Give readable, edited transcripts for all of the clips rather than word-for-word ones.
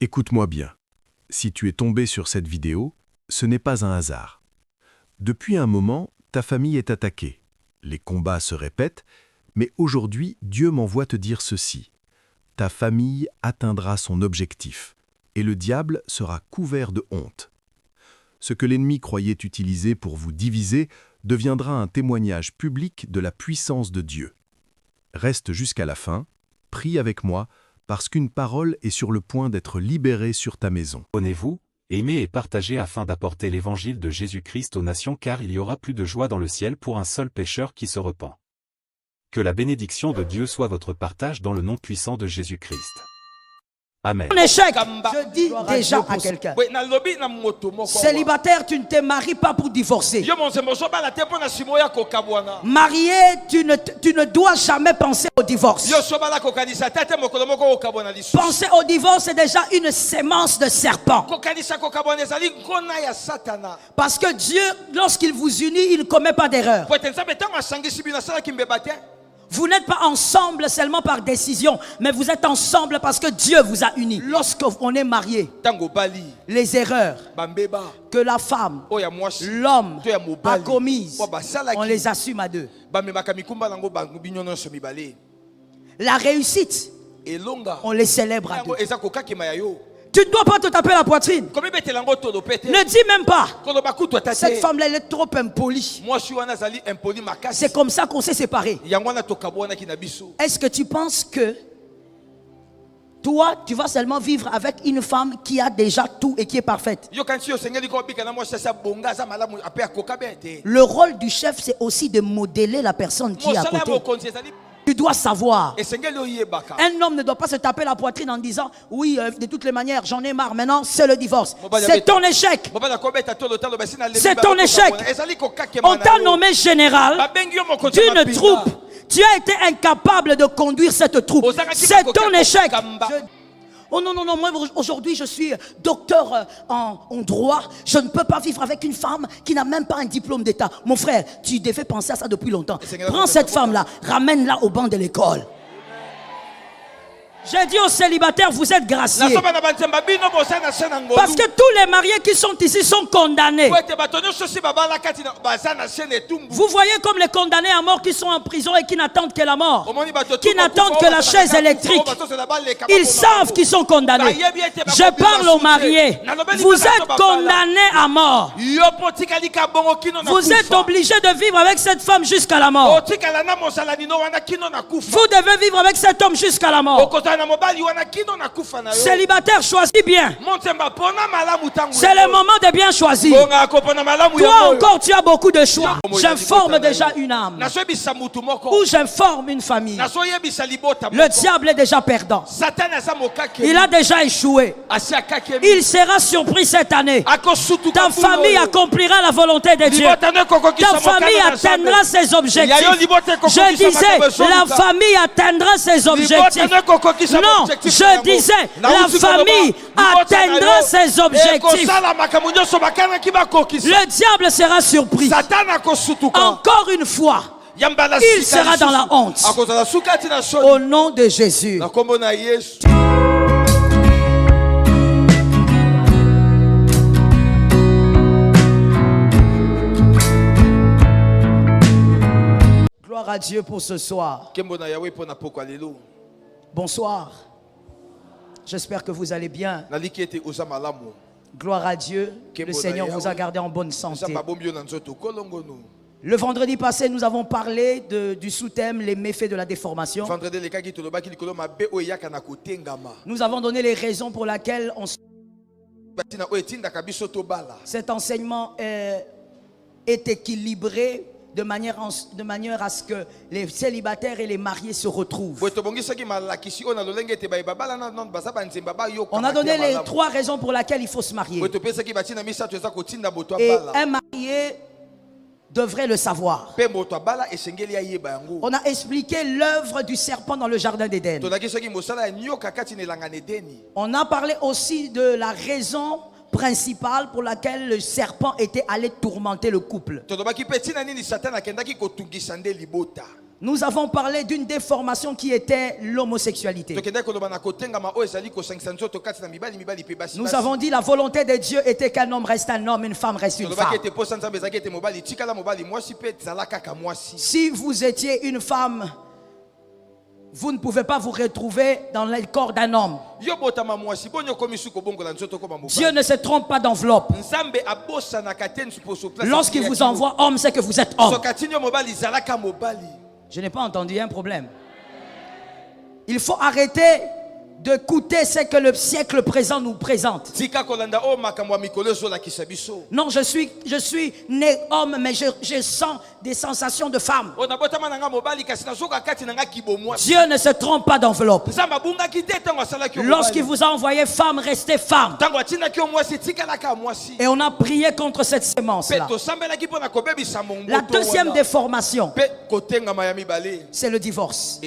Écoute-moi bien. Si tu es tombé sur cette vidéo, ce n'est pas un hasard. Depuis un moment, ta famille est attaquée. Les combats se répètent, mais aujourd'hui, Dieu m'envoie te dire ceci. Ta famille atteindra son objectif, et le diable sera couvert de honte. Ce que l'ennemi croyait utiliser pour vous diviser deviendra un témoignage public de la puissance de Dieu. Reste jusqu'à la fin, prie avec moi, parce qu'une parole est sur le point d'être libérée sur ta maison. Abonnez-vous, aimez et partagez afin d'apporter l'évangile de Jésus-Christ aux nations, car il y aura plus de joie dans le ciel pour un seul pécheur qui se repent. Que la bénédiction de Dieu soit votre partage dans le nom puissant de Jésus-Christ. Amen. Un échec, je dis déjà à quelqu'un. Célibataire, tu ne te maries pas pour divorcer. Marié, tu ne dois jamais penser au divorce. Penser au divorce, c'est déjà une sémence de serpent. Parce que Dieu, lorsqu'il vous unit, il ne commet pas d'erreur. Vous n'êtes pas ensemble seulement par décision, mais vous êtes ensemble parce que Dieu vous a unis. Lorsqu'on est marié, les erreurs que la femme, l'homme a commises, on les assume à deux. La réussite, on les célèbre à deux. Tu ne dois pas te taper la poitrine. Ne dis même pas. Cette femme-là, elle est trop impolie. C'est comme ça qu'on s'est séparés. Est-ce que tu penses que toi, tu vas seulement vivre avec une femme qui a déjà tout et qui est parfaite? Le rôle du chef, c'est aussi de modeler la personne qui est à côté. Tu dois savoir. Un homme ne doit pas se taper la poitrine en disant oui, de toutes les manières, j'en ai marre. Maintenant, c'est le divorce. C'est ton échec. C'est ton échec. On t'a nommé général d'une troupe. Tu as été incapable de conduire cette troupe. C'est ton échec. Oh non, non, non, moi aujourd'hui je suis docteur en droit. Je ne peux pas vivre avec une femme qui n'a même pas un diplôme d'état. Mon frère, tu devais penser à ça depuis longtemps. Prends cette femme-là, ramène-la au banc de l'école. J'ai dit aux célibataires, vous êtes graciés. Parce que tous les mariés qui sont ici sont condamnés. Vous voyez comme les condamnés à mort qui sont en prison et qui n'attendent que la mort. Qui n'attendent que la chaise électrique. Ils savent qu'ils sont condamnés. Je parle aux mariés. Vous êtes condamnés à mort. Vous êtes obligés de vivre avec cette femme jusqu'à la mort. Vous devez vivre avec cet homme jusqu'à la mort. Célibataire, choisis bien. C'est le moment de bien choisir. Toi encore, tu as beaucoup de choix. J'informe déjà une âme. Ou j'informe une famille. Le diable est déjà perdant. Il a déjà échoué. Il sera surpris cette année. Ta famille accomplira la volonté de Dieu. Ta famille atteindra ses objectifs. Je disais, la famille atteindra ses objectifs. Non, je disais, la famille atteindra ses objectifs. Le diable sera surpris. Encore une fois, il sera dans la honte. Au nom de Jésus. Gloire à Dieu pour ce soir. Bonsoir. J'espère que vous allez bien. Gloire à Dieu. Le Seigneur vous a gardé en bonne santé. Le vendredi passé, nous avons parlé du sous-thème les méfaits de la déformation. Nous avons donné les raisons pour lesquelles cet enseignement est équilibré de manière à ce que les célibataires et les mariés se retrouvent. On a donné les 3 raisons pour lesquelles il faut se marier. Et un marié devrait le savoir. On a expliqué l'œuvre du serpent dans le jardin d'Éden. On a parlé aussi de la raison principale pour laquelle le serpent était allé tourmenter le couple. Nous avons parlé d'une déformation qui était l'homosexualité. Nous avons dit la volonté de Dieu était qu'un homme reste un homme, une femme reste une femme. Si vous étiez une femme, vous ne pouvez pas vous retrouver dans le corps d'un homme. Dieu ne se trompe pas d'enveloppe. Lorsqu'il vous envoie homme, c'est que vous êtes homme. Je n'ai pas entendu un problème. Il faut arrêter d'écouter ce que le siècle présent nous présente. Non, je suis né homme, mais je sens des sensations de femme. Dieu ne se trompe pas d'enveloppe. Lorsqu'il vous a envoyé femme, restez femme. Et on a prié contre cette sémence-là. La deuxième déformation, c'est le divorce.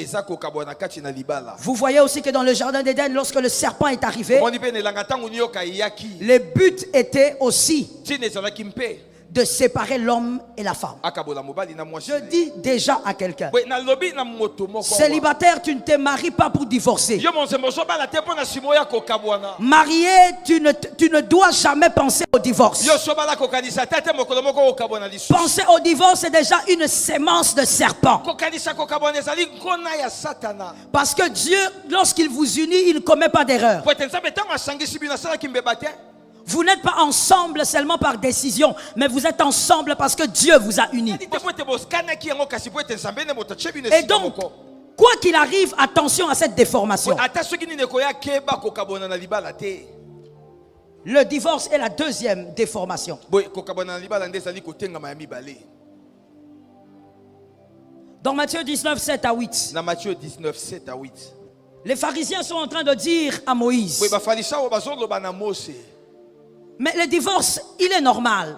Vous voyez aussi que dans le jardin d'Éden, lorsque le serpent est arrivé, le but était aussi de séparer l'homme et la femme. Je dis déjà à quelqu'un, célibataire, tu ne te maries pas pour divorcer. Marié, tu ne dois jamais penser au divorce. Penser au divorce, c'est déjà une sémence de serpent. Parce que Dieu, lorsqu'il vous unit, il ne commet pas d'erreur. Vous n'êtes pas ensemble seulement par décision, mais vous êtes ensemble parce que Dieu vous a unis. Et donc, quoi qu'il arrive, attention à cette déformation. Le divorce est la deuxième déformation. Dans Matthieu 19, 7 à 8. Les pharisiens sont en train de dire à Moïse, mais le divorce, il est normal.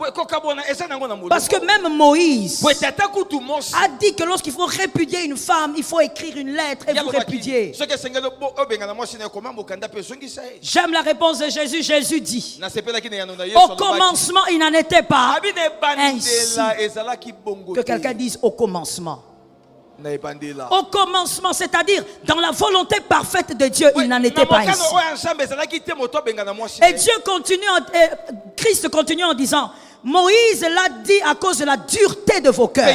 Parce que même Moïse a dit que lorsqu'il faut répudier une femme, il faut écrire une lettre et vous répudier. J'aime la réponse de Jésus. Jésus dit, au commencement, il n'en était pas ainsi. Que quelqu'un dise au commencement. Au commencement, c'est-à-dire dans la volonté parfaite de Dieu, il n'en était pas ainsi. Et Dieu continue, Christ continue en disant, Moïse l'a dit à cause de la dureté de vos cœurs, à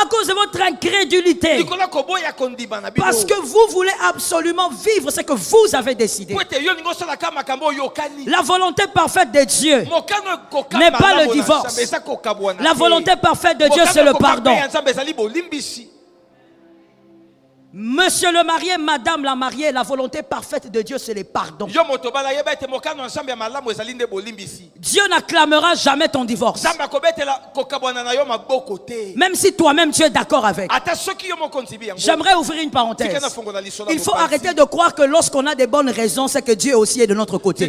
cause de votre incrédulité, parce que vous voulez absolument vivre ce que vous avez décidé. La volonté parfaite de Dieu n'est pas le divorce. La volonté parfaite de Dieu, c'est le pardon. Monsieur le marié, madame la mariée, la volonté parfaite de Dieu, c'est le pardon. Dieu n'acclamera jamais ton divorce. Même si toi-même tu es d'accord avec. J'aimerais ouvrir une parenthèse. Il faut arrêter de croire que lorsqu'on a des bonnes raisons, c'est que Dieu aussi est de notre côté.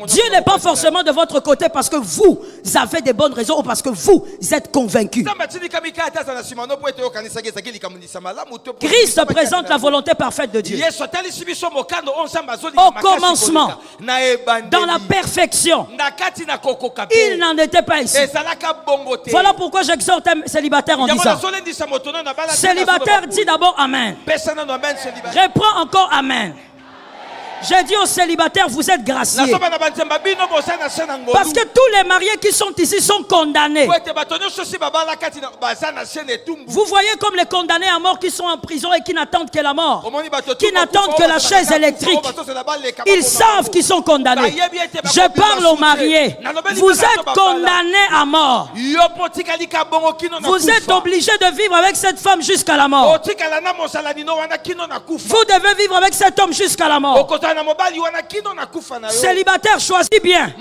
Dieu n'est pas forcément de votre côté parce que vous avez des bonnes raisons ou parce que vous êtes convaincus. Christ présente la volonté parfaite de Dieu. Au commencement, dans la perfection, il n'en était pas ici. Voilà pourquoi j'exhorte un célibataire en disant, célibataire, dis d'abord Amen. Reprends encore Amen. J'ai dit aux célibataires, vous êtes graciés. Parce que tous les mariés qui sont ici sont condamnés. Vous voyez comme les condamnés à mort qui sont en prison et qui n'attendent que la mort, qui n'attendent que la chaise électrique. Ils savent qu'ils sont condamnés. Je parle aux mariés. Vous êtes condamnés à mort. Vous êtes obligés de vivre avec cette femme jusqu'à la mort. Vous devez vivre avec cet homme jusqu'à la mort. Célibataire, choisis bien.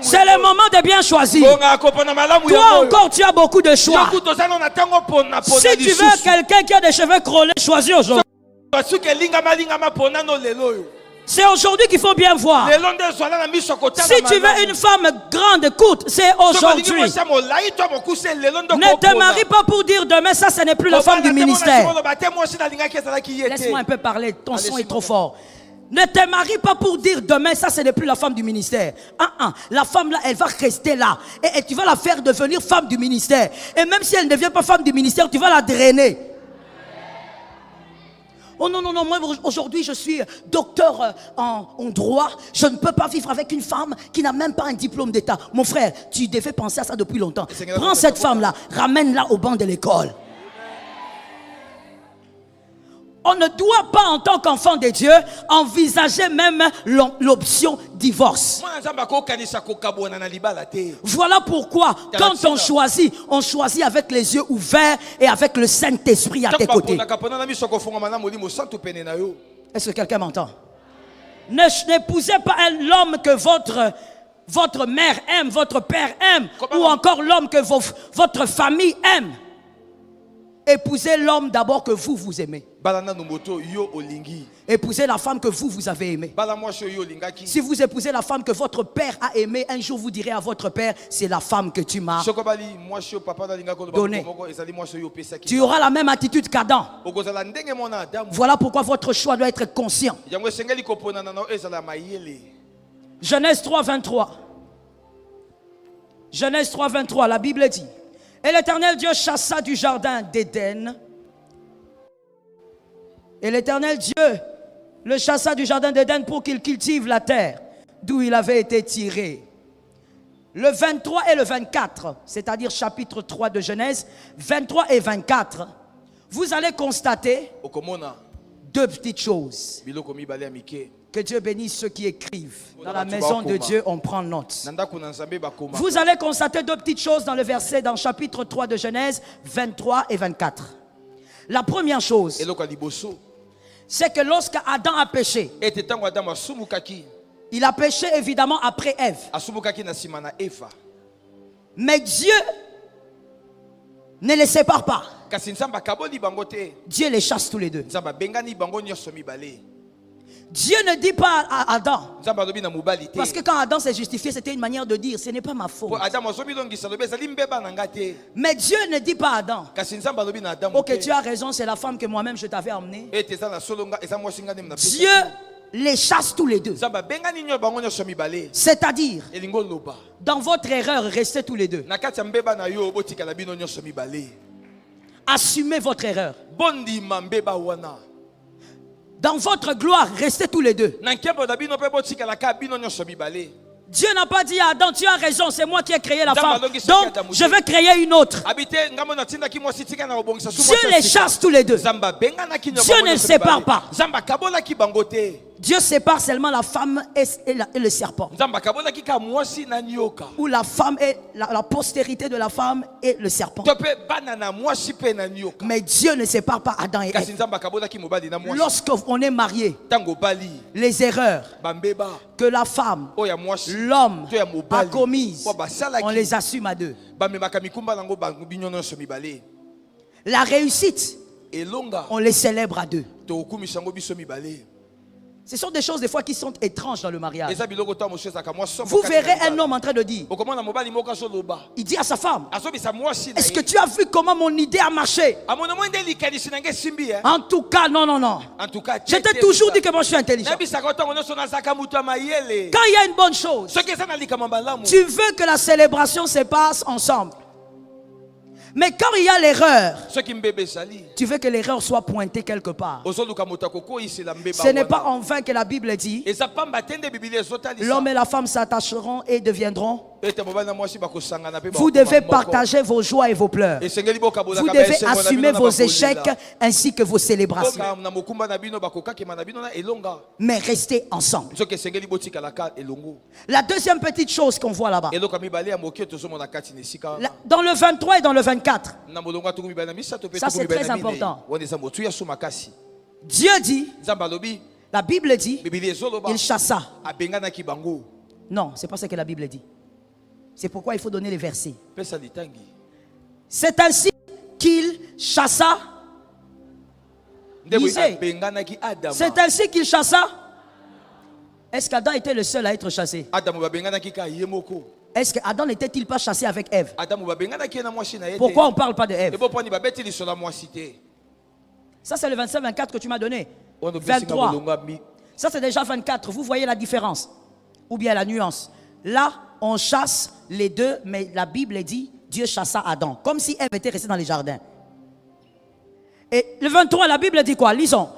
C'est le moment de bien choisir. Toi encore, tu as beaucoup de choix. Si tu veux quelqu'un qui a des cheveux crôlés, choisis aujourd'hui. C'est aujourd'hui qu'il faut bien voir. Si tu veux une femme grande, courte, c'est aujourd'hui. Ne te marie pas pour dire demain, ça, ce n'est plus la femme du ministère. Laisse-moi un peu parler, ton son est trop fort. Ne te marie pas pour dire demain, ça ce n'est plus la femme du ministère. La femme là, elle va rester là. Et tu vas la faire devenir femme du ministère. Et même si elle ne devient pas femme du ministère, tu vas la drainer. Oh non, non, non, moi aujourd'hui je suis docteur en droit. Je ne peux pas vivre avec une femme qui n'a même pas un diplôme d'état. Mon frère, tu devais penser à ça depuis longtemps. Prends cette femme-là, ramène-la au banc de l'école. On ne doit pas, en tant qu'enfant de Dieu, envisager même l'option divorce. Voilà pourquoi, quand on choisit avec les yeux ouverts et avec le Saint-Esprit à tes côtés. Est-ce que quelqu'un m'entend? N'épousez pas l'homme que votre mère aime, votre père aime, ou encore l'homme que votre famille aime. Épousez l'homme d'abord que vous aimez. Épousez la femme que vous avez aimée. Si vous épousez la femme que votre père a aimée, un jour vous direz à votre père, c'est la femme que tu m'as donnée. Tu auras la même attitude qu'Adam. Voilà pourquoi votre choix doit être conscient. Genèse 3, 23. Genèse 3, 23, la Bible dit: et l'Éternel Dieu chassa du jardin d'Éden. Et l'Éternel Dieu le chassa du jardin d'Éden pour qu'il cultive la terre d'où il avait été tiré. Le 23 et le 24, c'est-à-dire chapitre 3 de Genèse, 23 et 24, vous allez constater deux petites choses. Que Dieu bénisse ceux qui écrivent. Dans la maison de Dieu, on prend note. Vous allez constater deux petites choses dans le verset, dans le chapitre 3 de Genèse, 23 et 24. La première chose, c'est que lorsque Adam a péché, il a péché évidemment après Ève. Mais Dieu ne les sépare pas. Dieu les chasse tous les deux. Dieu ne dit pas à Adam, parce que quand Adam s'est justifié, c'était une manière de dire, ce n'est pas ma faute. Mais Dieu ne dit pas à Adam, ok, tu as raison, c'est la femme que moi-même je t'avais emmenée. Dieu les chasse tous les deux. C'est-à-dire, dans votre erreur, restez tous les deux. Assumez votre erreur. Dans votre gloire, restez tous les deux. Dieu n'a pas dit à Adam, tu as raison, c'est moi qui ai créé la femme. Donc, je vais créer une autre. Dieu les chasse tous les deux. Dieu ne sépare pas. Dieu sépare seulement la femme et le serpent. Ou la femme et la postérité de la femme et le serpent. Mais Dieu ne sépare pas Adam et Ève. Lorsqu'on est marié, les erreurs que la femme, l'homme a commises, on les assume à deux. La réussite, on les célèbre à deux. Ce sont des choses des fois qui sont étranges dans le mariage. Vous verrez un homme en train de dire, il dit à sa femme, est-ce que tu as vu comment mon idée a marché? En tout cas, non, non, non. Je t'ai toujours dit que moi je suis intelligent. Quand il y a une bonne chose, tu veux que la célébration se passe ensemble. Mais quand il y a l'erreur, tu veux que l'erreur soit pointée quelque part. Ce n'est pas en vain que la Bible dit, l'homme et la femme s'attacheront et deviendront. Vous devez partager vos joies et vos pleurs. Vous devez assumer vos échecs ainsi que vos célébrations. Mais restez ensemble. La deuxième petite chose qu'on voit là-bas, dans le 23 et dans le 24, ça c'est très important. Dieu dit, la Bible dit, il chassa. Non, c'est pas ce que la Bible dit. C'est pourquoi il faut donner les versets. C'est ainsi qu'il chassa. C'est ainsi qu'il chassa. Est-ce qu'Adam était le seul à être chassé? Est-ce qu'Adam n'était-il pas chassé avec Ève? Pourquoi on ne parle pas de Ève? Ça c'est le 25-24 que tu m'as donné. 23. Ça, c'est déjà 24. Vous voyez la différence? Ou bien la nuance? Là, on chasse les deux, mais la Bible dit, Dieu chassa Adam. Comme si Ève était restée dans les jardins. Et le 23, la Bible dit quoi? Lisons.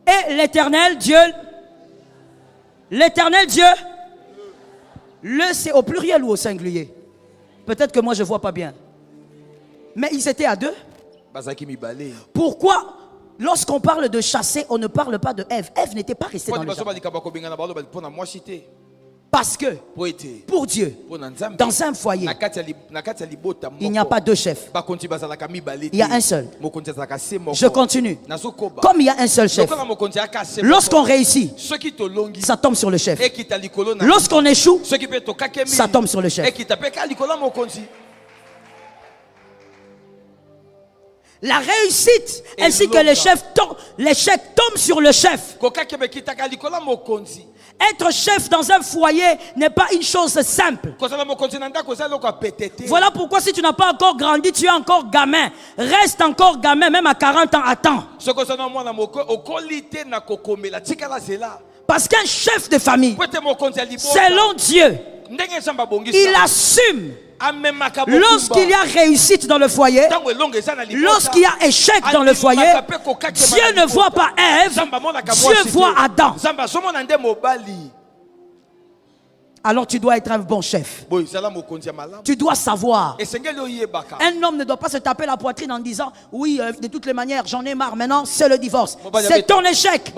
Et l'Éternel Dieu... L'Éternel Dieu... Le, c'est au pluriel ou au singulier? Peut-être que moi, je ne vois pas bien. Mais ils étaient à deux. Pourquoi, lorsqu'on parle de chasser, on ne parle pas de Ève? Ève n'était pas restée dans le jardin. Parce que, pour Dieu, dans un foyer, il n'y a pas deux chefs. Il y a un seul. Je continue. Comme il y a un seul chef, lorsqu'on réussit, ça tombe sur le chef. Lorsqu'on échoue, ça tombe sur le chef. La réussite ainsi que l'échec tombent sur le chef. Être chef dans un foyer n'est pas une chose simple. Voilà pourquoi si tu n'as pas encore grandi, tu es encore gamin. Reste encore gamin, même à 40 ans, attends. Parce qu'un chef de famille, selon Dieu, il assume. Lorsqu'il y a réussite dans le foyer, lorsqu'il y a échec dans le foyer, Dieu ne voit pas Ève, Dieu voit Adam. Alors tu dois être un bon chef. Tu dois savoir. Un homme ne doit pas se taper la poitrine en disant oui, de toutes les manières, j'en ai marre. Maintenant, c'est le divorce. C'est ton échec.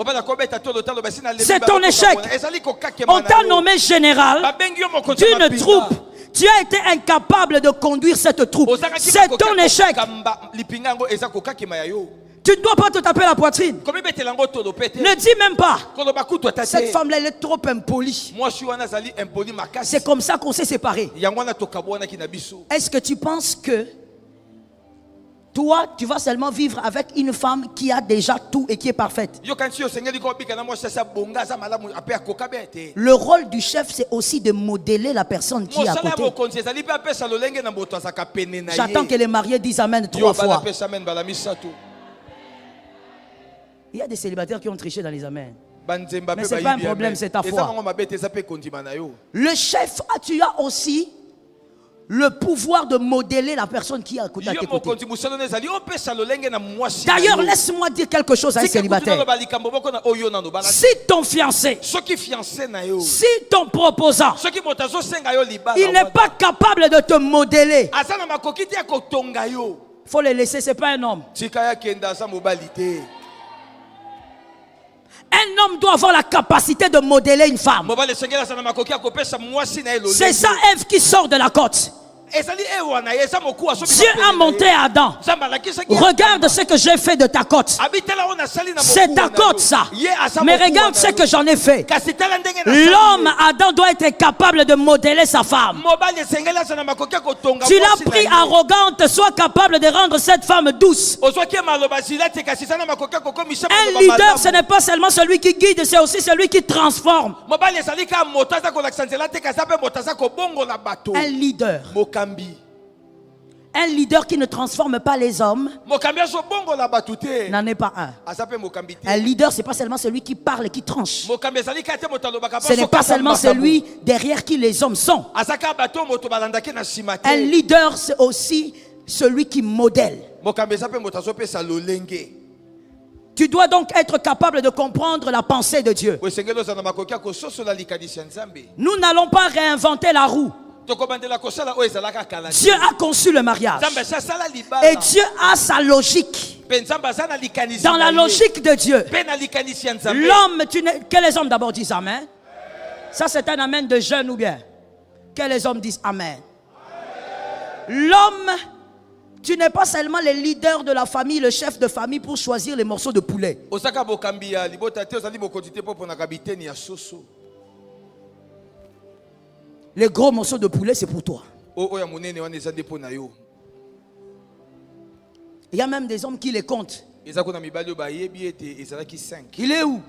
C'est ton échec. On t'a nommé général d'une troupe. Tu as été incapable de conduire cette troupe. C'est ton échec. Tu ne dois pas te taper la poitrine. Ne dis même pas. Cette femme-là, elle est trop impolie. C'est comme ça qu'on s'est séparés. Est-ce que tu penses que toi, tu vas seulement vivre avec une femme qui a déjà tout et qui est parfaite? Le rôle du chef, c'est aussi de modeler la personne qui est à côté. J'attends que les mariés disent Amen 3 fois. Il y a des célibataires qui ont triché dans les amens. Mais ce n'est pas un problème, c'est ta foi. Le chef, tu as aussi le pouvoir de modeler la personne qui est à côté. D'ailleurs, laisse-moi dire quelque chose à un célibataire. Si ton fiancé, si ton proposant, il n'est pas capable de te modeler, il faut le laisser, ce n'est pas un homme. Un homme doit avoir la capacité de modeler une femme. C'est ça Ève qui sort de la côte. Dieu a monté Adam. Regarde ce que j'ai fait de ta côte. C'est ta côte ça. Mais regarde ce que j'en ai fait. L'homme Adam doit être capable de modeler sa femme. Tu l'as pris arrogante, sois capable de rendre cette femme douce. Un leader, ce n'est pas seulement celui qui guide, c'est aussi celui qui transforme. Un leader. Un leader qui ne transforme pas les hommes n'en est pas un. Un leader, ce n'est pas seulement celui qui parle et qui tranche. Ce n'est pas seulement celui derrière qui les hommes sont. Un leader, c'est aussi celui qui modèle. Tu dois donc être capable de comprendre la pensée de Dieu. Nous n'allons pas réinventer la roue. Dieu a conçu le mariage. Et Dieu a sa logique. Dans la logique de Dieu, l'homme, que les hommes d'abord disent Amen. Ça c'est un Amen de jeune ou bien? Que les hommes disent Amen. L'homme, tu n'es pas seulement le leader de la famille, le chef de famille pour choisir les morceaux de poulet. Les gros morceaux de poulet, c'est pour toi. Il y a même des hommes qui les comptent. Il est où?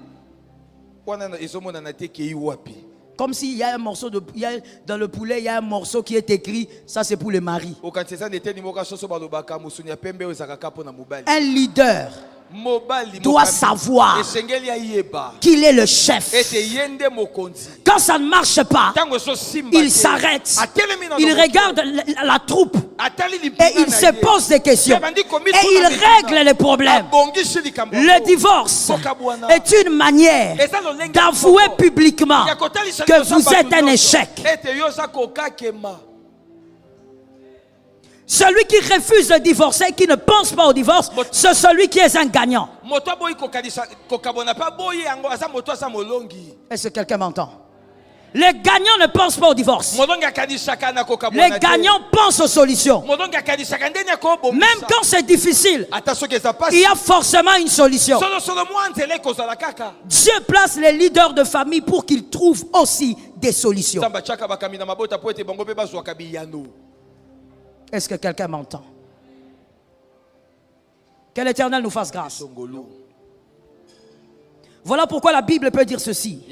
Comme s'il y a un morceau de... dans le poulet, il y a un morceau qui est écrit, ça c'est pour les maris. Un leader doit savoir qu'il est le chef. Quand ça ne marche pas, il s'arrête, il regarde la troupe et il se pose des questions et il règle les problèmes. Le divorce est une manière d'avouer publiquement que vous êtes un échec. Celui qui refuse de divorcer, qui ne pense pas au divorce, c'est celui qui est un gagnant. Est-ce que quelqu'un m'entend? Les gagnants ne pensent pas au divorce. Les gagnants pensent aux solutions. Même quand c'est difficile, il y a forcément une solution. Dieu place les leaders de famille pour qu'ils trouvent aussi des solutions. Est-ce que quelqu'un m'entend? Que l'Éternel nous fasse grâce. Voilà pourquoi la Bible peut dire ceci.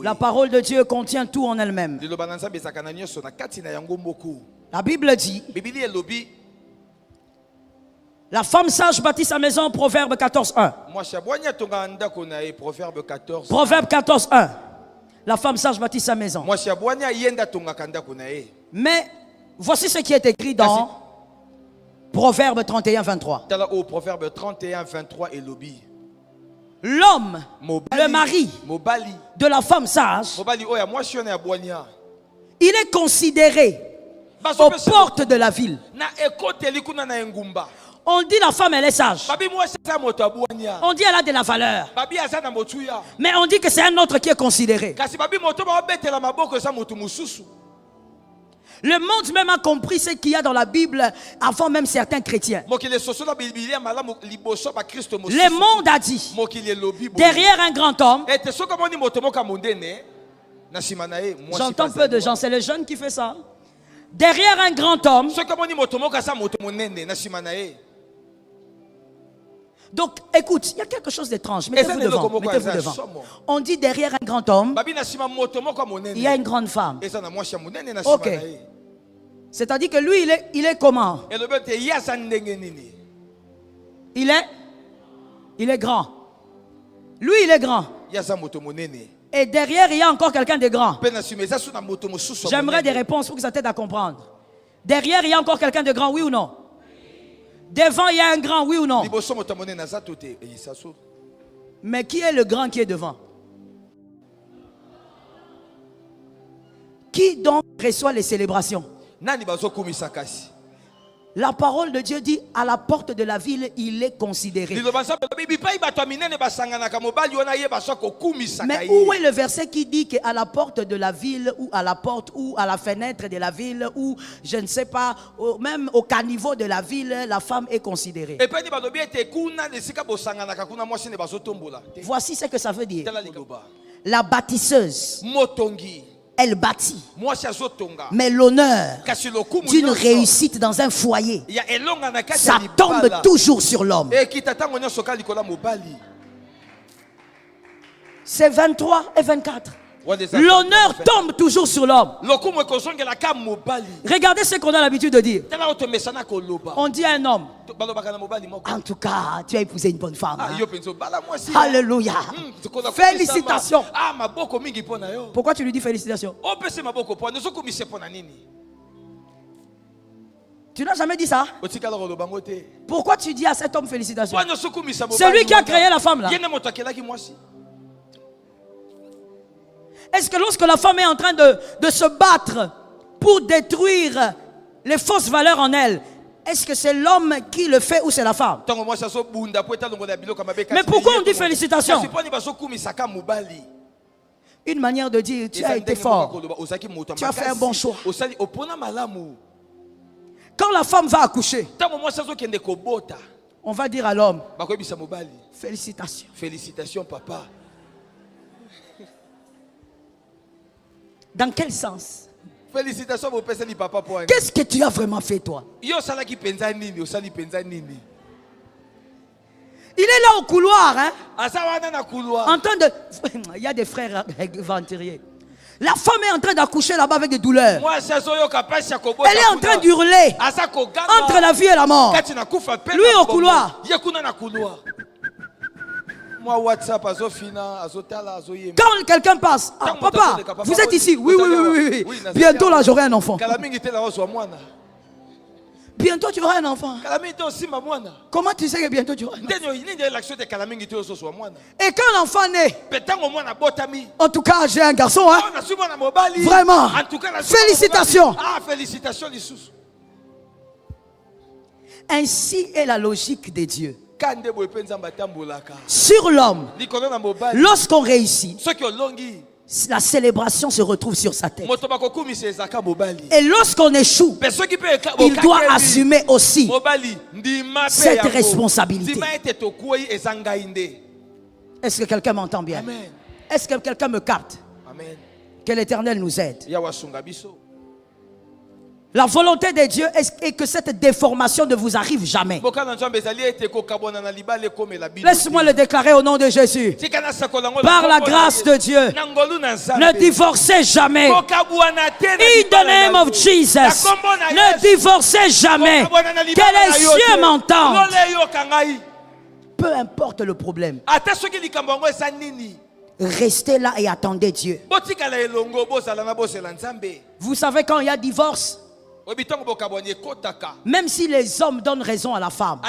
La parole de Dieu contient tout en elle-même. La Bible dit: la femme sage bâtit sa maison, Proverbe 14.1. Proverbe 14.1. La femme sage bâtit sa maison. Mais voici ce qui est écrit dans Proverbe 31.23. L'homme, le mari de la femme sage, il est considéré aux portes de la ville. On dit la femme elle est sage. On dit elle a de la valeur. Mais on dit que c'est un autre qui est considéré. Le monde même a compris ce qu'il y a dans la Bible avant même certains chrétiens. Le monde a dit, derrière un grand homme, j'entends peu de gens, c'est les jeunes qui font ça. Derrière un grand homme, donc écoute, il y a quelque chose d'étrange. Mettez-vous devant, mettez-vous devant. On dit derrière un grand homme, il y a une grande femme. Ok. C'est-à-dire que lui, il est comment? Il est grand. Lui, il est grand. Et derrière, il y a encore quelqu'un de grand. J'aimerais des réponses pour que ça t'aide à comprendre. Derrière, il y a encore quelqu'un de grand, oui ou non? Devant, il y a un grand, oui ou non? Mais qui est le grand qui est devant? Qui donc reçoit les célébrations? La parole de Dieu dit, à la porte de la ville, il est considéré. Mais où est le verset qui dit qu'à la porte de la ville, ou à la porte, ou à la fenêtre de la ville, ou je ne sais pas, même au caniveau de la ville, la femme est considérée? Voici ce que ça veut dire. La bâtisseuse, elle bâtit. Mais l'honneur d'une réussite dans un foyer, ça tombe toujours sur l'homme. C'est 23 et 24. L'honneur tombe toujours sur l'homme. Regardez ce qu'on a l'habitude de dire. On dit à un homme, en tout cas, tu as épousé une bonne femme. Hein? Alléluia. Félicitations. Pourquoi tu lui dis félicitations? Tu n'as jamais dit ça? Pourquoi tu dis à cet homme félicitations? C'est lui qui a créé la femme là. Est-ce que lorsque la femme est en train de se battre pour détruire les fausses valeurs en elle, est-ce que c'est l'homme qui le fait ou c'est la femme? Mais pourquoi on dit félicitations? Une manière de dire, tu as été fort, tu as fait un bon choix. Quand la femme va accoucher, on va dire à l'homme, félicitations. Félicitations papa. Dans quel sens? Félicitations mon père, papa pour. Qu'est-ce que tu as vraiment fait toi? Il est là au couloir, hein? En train de... Il y a des frères aventuriers. La femme est en train d'accoucher là-bas avec des douleurs. Moi, c'est ça, Elle est en train d'hurler entre la vie et la mort. Lui au couloir. Quand quelqu'un passe, ah, papa, vous êtes ici. Oui, oui, oui, oui. Bientôt là, j'aurai un enfant. Bientôt tu auras un enfant. Comment tu sais que bientôt tu auras un enfant? Et quand l'enfant naît, en tout cas j'ai un garçon, hein? Vraiment. Félicitations. Ainsi est la logique de Dieu sur l'homme. Lorsqu'on réussit, la célébration se retrouve sur sa tête. Et lorsqu'on échoue, il doit assumer aussi cette responsabilité. Est-ce que quelqu'un m'entend bien? Est-ce que quelqu'un me capte? Amen. Que l'Éternel nous aide. La volonté de Dieu est que cette déformation ne vous arrive jamais. Laisse-moi le déclarer au nom de Jésus. Par la grâce de Dieu, ne divorcez jamais. In the name of Jesus, ne divorcez jamais. Que les cieux m'entendent. Peu importe le problème, restez là et attendez Dieu. Vous savez, quand il y a divorce, même si les hommes donnent raison à la femme,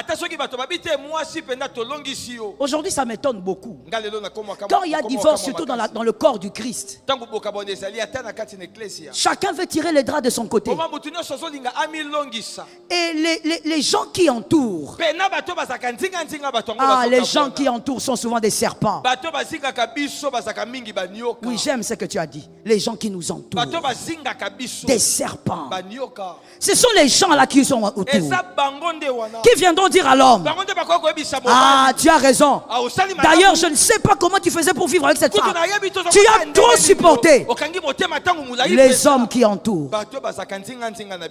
aujourd'hui ça m'étonne beaucoup. Quand il y a divorce, surtout dans le corps du Christ, chacun veut tirer les draps de son côté. Et les gens qui entourent, les gens qui entourent sont souvent des serpents. Oui, j'aime ce que tu as dit. Les gens qui nous entourent, des serpents. Ce sont les gens là qui sont autour, qui viendront dire à l'homme: ah, tu as raison. D'ailleurs, je ne sais pas comment tu faisais pour vivre avec cette femme. Tu as trop supporté. Les hommes qui entourent.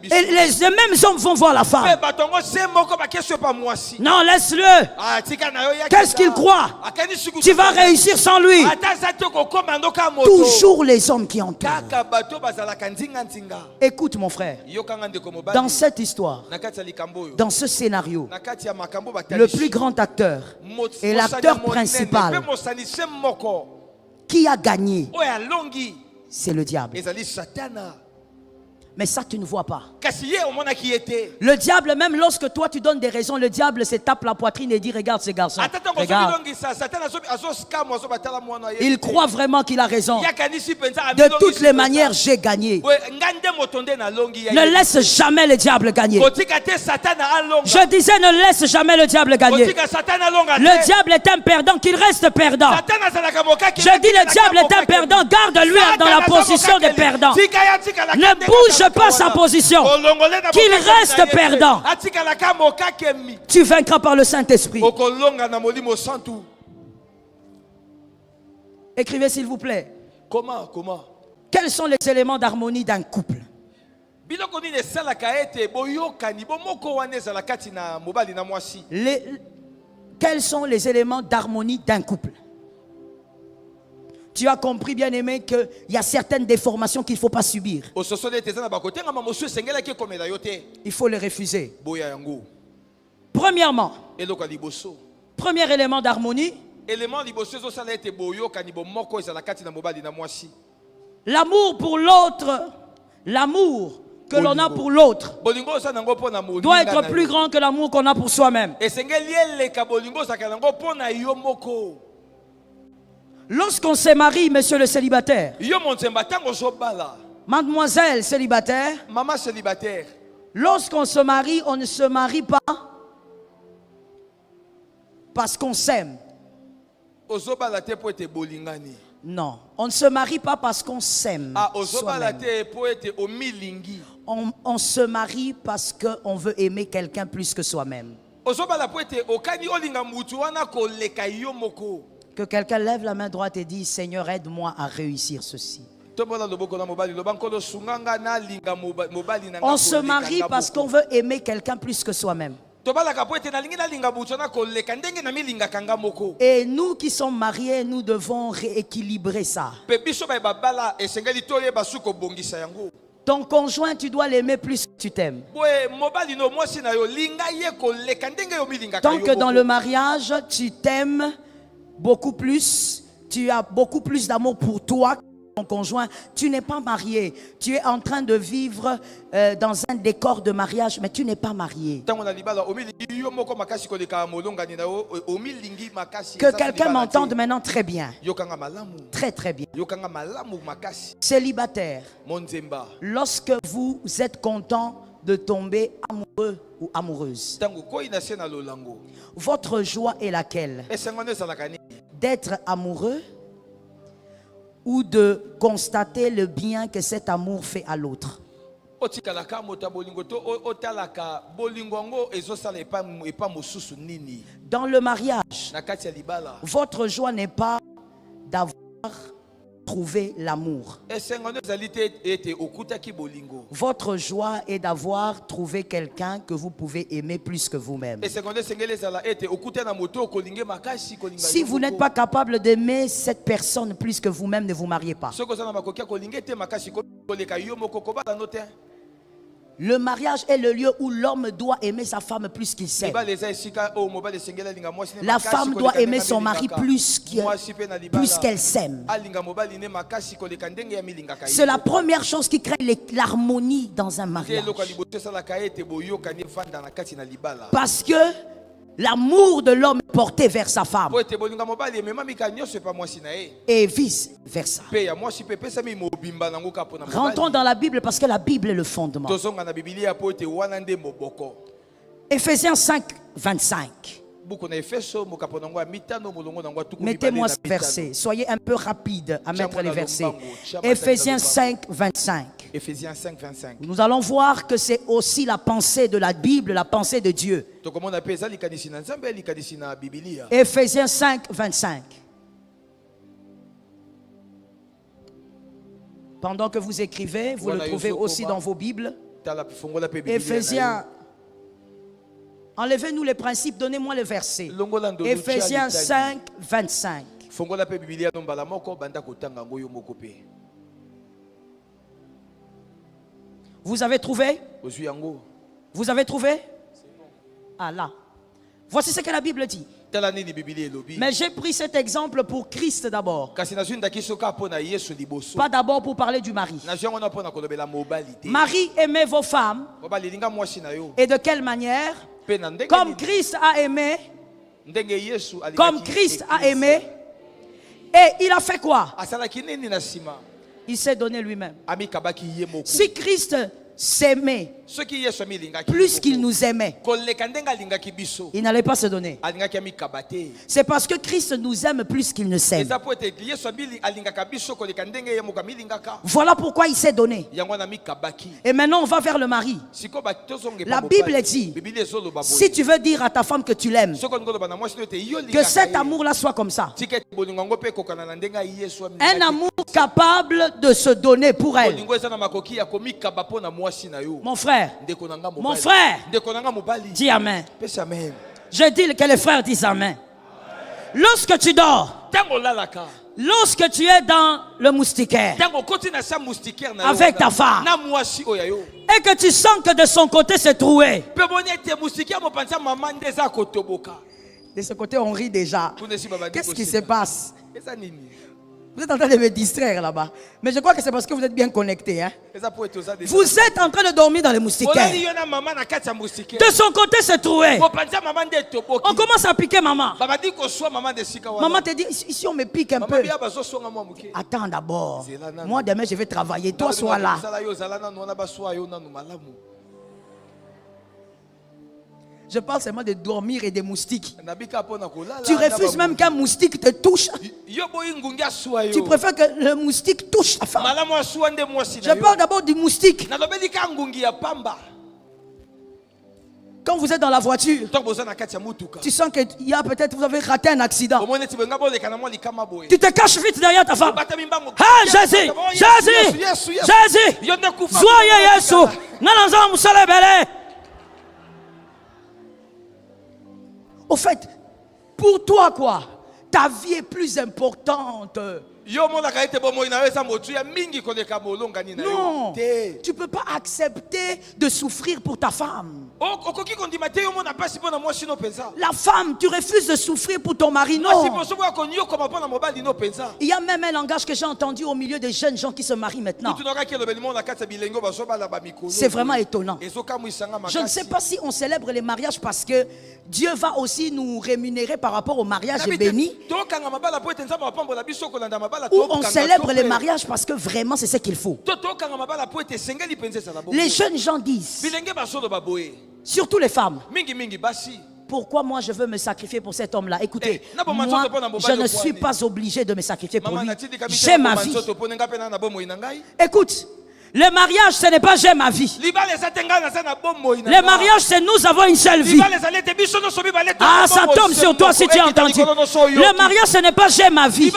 Et les mêmes hommes vont voir la femme. Non, laisse-le. Qu'est-ce qu'il croit? Tu vas réussir sans lui. Toujours les hommes qui entourent. Écoute mon frère, dans cette histoire, dans ce scénario, le plus grand acteur et l'acteur principal qui a gagné, c'est le diable. Mais ça tu ne vois pas. Le diable, même lorsque toi tu donnes des raisons, le diable se tape la poitrine et dit: regarde ce garçon, regarde. Il croit vraiment qu'il a raison. De toutes les manières, j'ai gagné. Ne laisse jamais le diable gagner. Je disais, ne laisse jamais le diable gagner. Le diable est un perdant, qu'il reste perdant. Je dis, le diable est un perdant, garde-lui dans la position de perdant. Ne bouge pas sa position, qu'il reste perdant. Tu vaincras par le Saint-Esprit. Écrivez s'il vous plaît. Comment? Quels sont les éléments d'harmonie d'un couple? Quels sont les éléments d'harmonie d'un couple? Tu as compris, bien aimé, qu'il y a certaines déformations qu'il ne faut pas subir. Il faut les refuser. Premièrement, premier élément d'harmonie, l'amour pour l'autre, l'amour que l'on a pour l'autre doit être plus grand que l'amour qu'on a pour soi-même. Lorsqu'on se marie, monsieur le célibataire, mademoiselle célibataire, maman célibataire, lorsqu'on se marie, on ne se marie pas parce qu'on s'aime. Non, on ne se marie pas parce qu'on s'aime. On se marie parce qu'on veut aimer quelqu'un plus que soi-même. Que quelqu'un lève la main droite et dise: Seigneur, aide-moi à réussir ceci. On se marie parce qu'on veut aimer quelqu'un plus que soi-même. Et nous qui sommes mariés, nous devons rééquilibrer ça. Ton conjoint, tu dois l'aimer plus que tu t'aimes. Tant que dans le mariage, tu t'aimes beaucoup plus, tu as beaucoup plus d'amour pour toi que ton conjoint, tu n'es pas marié. Tu es en train de vivre dans un décor de mariage, mais tu n'es pas marié. Que quelqu'un m'entende maintenant très bien. Très très bien. Célibataire, lorsque vous êtes content de tomber amoureux ou amoureuse, votre joie est laquelle? D'être amoureux ou de constater le bien que cet amour fait à l'autre? Dans le mariage, votre joie n'est pas d'avoir trouvé l'amour. Votre joie est d'avoir trouvé quelqu'un que vous pouvez aimer plus que vous-même. Si vous n'êtes pas capable d'aimer cette personne plus que vous-même, ne vous mariez pas. Le mariage est le lieu où l'homme doit aimer sa femme plus qu'il s'aime. La femme doit aimer son mari plus qu'elle s'aime. C'est la première chose qui crée l'harmonie dans un mariage. Parce que l'amour de l'homme est porté vers sa femme. Et vice versa. Rentrons dans la Bible parce que la Bible est le fondement. Ephésiens 5, 25. Mettez-moi ce verset. Soyez un peu rapide à mettre les versets. Ephésiens 5, 25. Ephésiens 5, 25. Nous allons voir que c'est aussi la pensée de la Bible, la pensée de Dieu. Ephésiens 5, 25. Pendant que vous écrivez, vous le trouvez aussi dans vos Bibles. Ephésiens. Enlevez-nous les principes, donnez-moi les versets. Ephésiens 5, 25. Vous avez trouvé? Vous avez trouvé? Ah là. Voici ce que la Bible dit. Mais j'ai pris cet exemple pour Christ d'abord. Pas d'abord pour parler du mari. Marie, aimez vos femmes. Et de quelle manière? Comme Christ a aimé. Comme Christ a aimé. Et il a fait quoi? Il s'est donné lui-même. Si Christ s'aimait plus qu'il nous aimait, il n'allait pas se donner. C'est parce que Christ nous aime plus qu'il ne s'aime. Voilà pourquoi il s'est donné. Et maintenant on va vers le mari. La Bible dit, si tu veux dire à ta femme que tu l'aimes, que cet amour-là soit comme ça. Un amour capable de se donner pour elle. Mon frère, dis amen. Je dis que les frères disent amen. Lorsque tu dors, lorsque tu es dans le moustiquaire avec ta femme et que tu sens que de son côté c'est troué, de ce côté on rit déjà. Qu'est-ce qui se passe? Vous êtes en train de me distraire là-bas. Mais je crois que c'est parce que vous êtes bien connectés. Hein? Vous êtes en train de dormir dans les moustiquaires. De son côté, c'est troué. On commence à piquer maman. Maman te dit, ici on me pique un peu. Attends d'abord. Moi demain je vais travailler. Toi sois là. Je parle seulement de dormir et des moustiques. Tu refuses même qu'un moustique te touche. Tu préfères que le moustique touche ta femme. Je parle d'abord du moustique. Quand vous êtes dans la voiture, tu sens que vous avez raté un accident. Tu te caches vite derrière ta femme. Ah, Jésus, Jésus, Jésus, Soyez Yesu. Au fait, pour toi quoi? Ta vie est plus importante. Non, tu ne peux pas accepter de souffrir pour ta femme. La femme, tu refuses de souffrir pour ton mari. Non. Il y a même un langage que j'ai entendu au milieu des jeunes gens qui se marient maintenant. C'est vraiment étonnant. Je ne sais pas si on célèbre les mariages parce que Dieu va aussi nous rémunérer par rapport au mariage béni. Ou on célèbre les mariages parce que vraiment c'est ce qu'il faut. Les jeunes gens disent, surtout les femmes, pourquoi moi je veux me sacrifier pour cet homme-là? Écoutez, moi je ne suis pas obligé de me sacrifier pour lui. J'ai ma vie. Écoute, le mariage, ce n'est pas j'ai ma vie. Le mariage, c'est nous avons une seule vie. Ah, ça tombe sur toi si tu as entendu. Le mariage, ce n'est pas j'ai ma vie.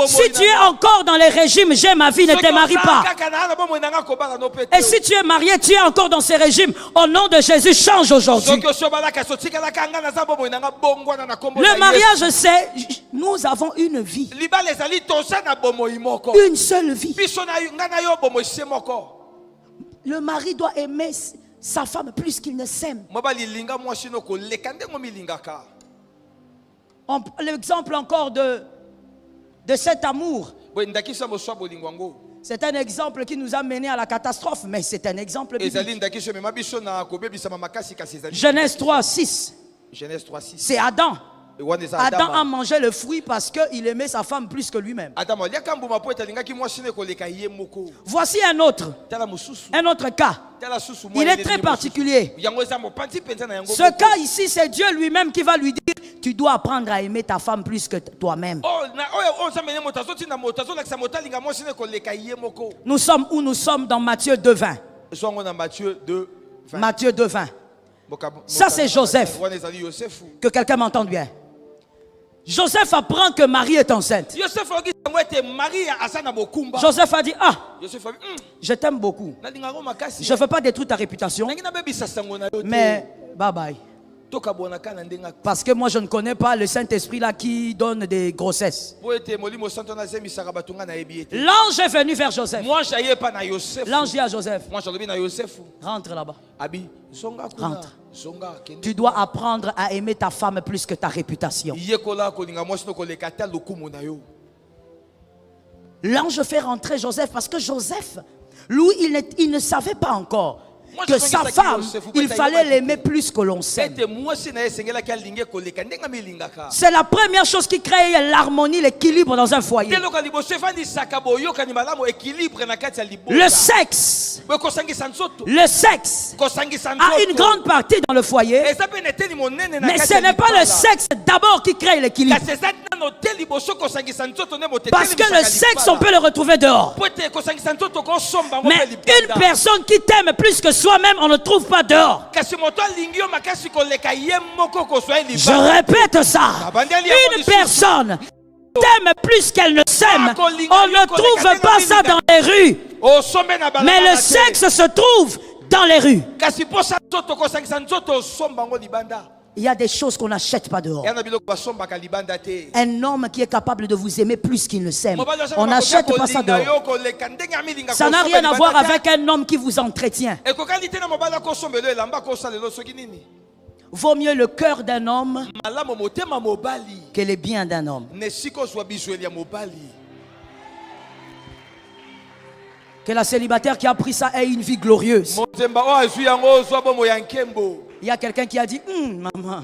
Si tu es encore dans les régimes j'ai ma vie, ne te marie pas. Et si tu es marié, tu es encore dans ces régimes, au nom de Jésus, change aujourd'hui. Le mariage, c'est nous avons une vie. Une seule vie. Le mari doit aimer sa femme plus qu'il ne s'aime. L'exemple encore de cet amour, c'est un exemple qui nous a mené à la catastrophe, mais c'est un exemple biblique. Genèse 3, 6. C'est Adam. Adam a mangé le fruit parce qu'il aimait sa femme plus que lui-même. Voici un autre cas. Il est très particulier. Ce cas ici, c'est Dieu lui-même qui va lui dire, tu dois apprendre à aimer ta femme plus que toi-même. Nous sommes où? Nous sommes dans Matthieu 2:20. Matthieu 2:20. Ça c'est Joseph. Que quelqu'un m'entende bien. Joseph apprend que Marie est enceinte. Joseph a dit, ah, je t'aime beaucoup. Je ne veux pas détruire ta réputation, mais bye bye. Parce que moi je ne connais pas le Saint-Esprit là qui donne des grossesses. L'ange est venu vers Joseph. L'ange dit à Joseph, rentre là-bas. Rentre. Tu dois apprendre à aimer ta femme plus que ta réputation. L'ange fait rentrer Joseph parce que Joseph, lui, il ne savait pas encore que sa femme, il fallait l'aimer plus que l'on s'aime. C'est la première chose qui crée l'harmonie, l'équilibre dans un foyer. Le sexe a une grande partie dans le foyer, mais ce n'est pas le sexe d'abord qui crée l'équilibre. Parce que le sexe, on peut le retrouver dehors. Mais une personne qui t'aime plus que soi-même, on ne trouve pas dehors. Je répète ça. Une personne t'aime plus qu'elle ne s'aime, on ne trouve pas ça dans les rues. Mais le sexe se trouve dans les rues. Il y a des choses qu'on n'achète pas dehors. Un homme qui est capable de vous aimer plus qu'il ne s'aime, on n'achète pas ça dehors. Ça n'a rien à voir avec un homme qui vous entretient. Vaut mieux le cœur d'un homme que les biens d'un homme. Que la célibataire qui a pris ça ait une vie glorieuse. Il y a quelqu'un qui a dit, maman,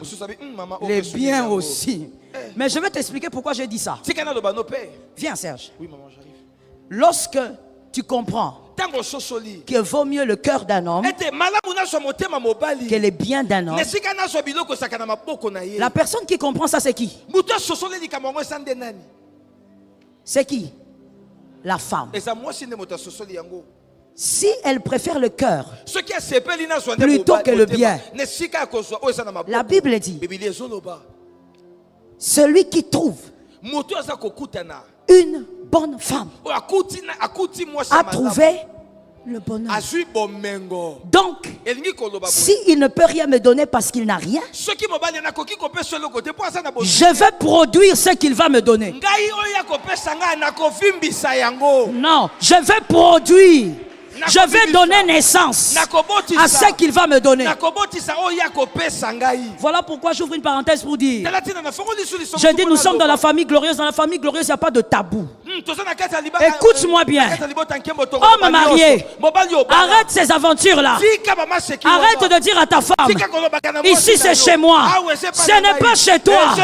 les biens aussi. Mais je vais t'expliquer pourquoi j'ai dit ça. Viens Serge. Oui, maman, j'arrive. Lorsque tu comprends qu'il vaut mieux le cœur d'un homme que les biens d'un homme, la personne qui comprend ça, c'est qui? C'est qui? La femme. Si elle préfère le cœur plutôt que le bien, la Bible dit, celui qui trouve une bonne femme a trouvé Le bonheur. Azui bomengo. Donc, Elingi koloba boye. s'il ne peut rien me donner parce qu'il n'a rien, Soki mobali na koki kopesa le côté pour ça na bo. je vais produire ce qu'il va me donner. Ngai oya kopesa nga na kovimbisa yango. Non, je vais produire. Je vais donner naissance à ce qu'il va me donner. Voilà pourquoi j'ouvre une parenthèse pour dire. Je dis, nous sommes dans la famille glorieuse. Dans la famille glorieuse, il n'y a pas de tabou. Écoute-moi bien. Homme marié, arrête ces aventures-là. Arrête de dire à ta femme, ici c'est chez moi. Ce n'est pas chez toi.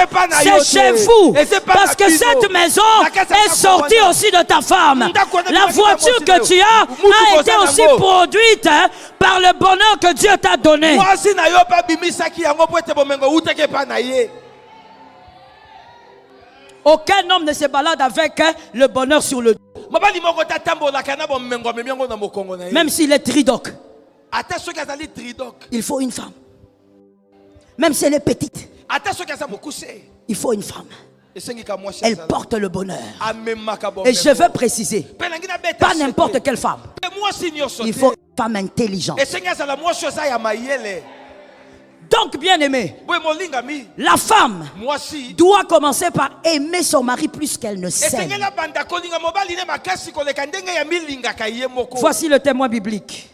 C'est chez vous. Parce que cette maison est sortie aussi de ta femme. La voiture que tu as a été aussi produite par le bonheur que Dieu t'a donné. Aucun homme ne se balade avec le bonheur sur le dos. Même s'il est tridoc, il faut une femme. Même si elle est petite, il faut une femme. Elle porte le bonheur. Et je veux préciser, pas n'importe quelle femme. Il faut une femme intelligente. Donc, bien aimé, la femme doit commencer par aimer son mari plus qu'elle ne s'aime. Voici le témoin biblique.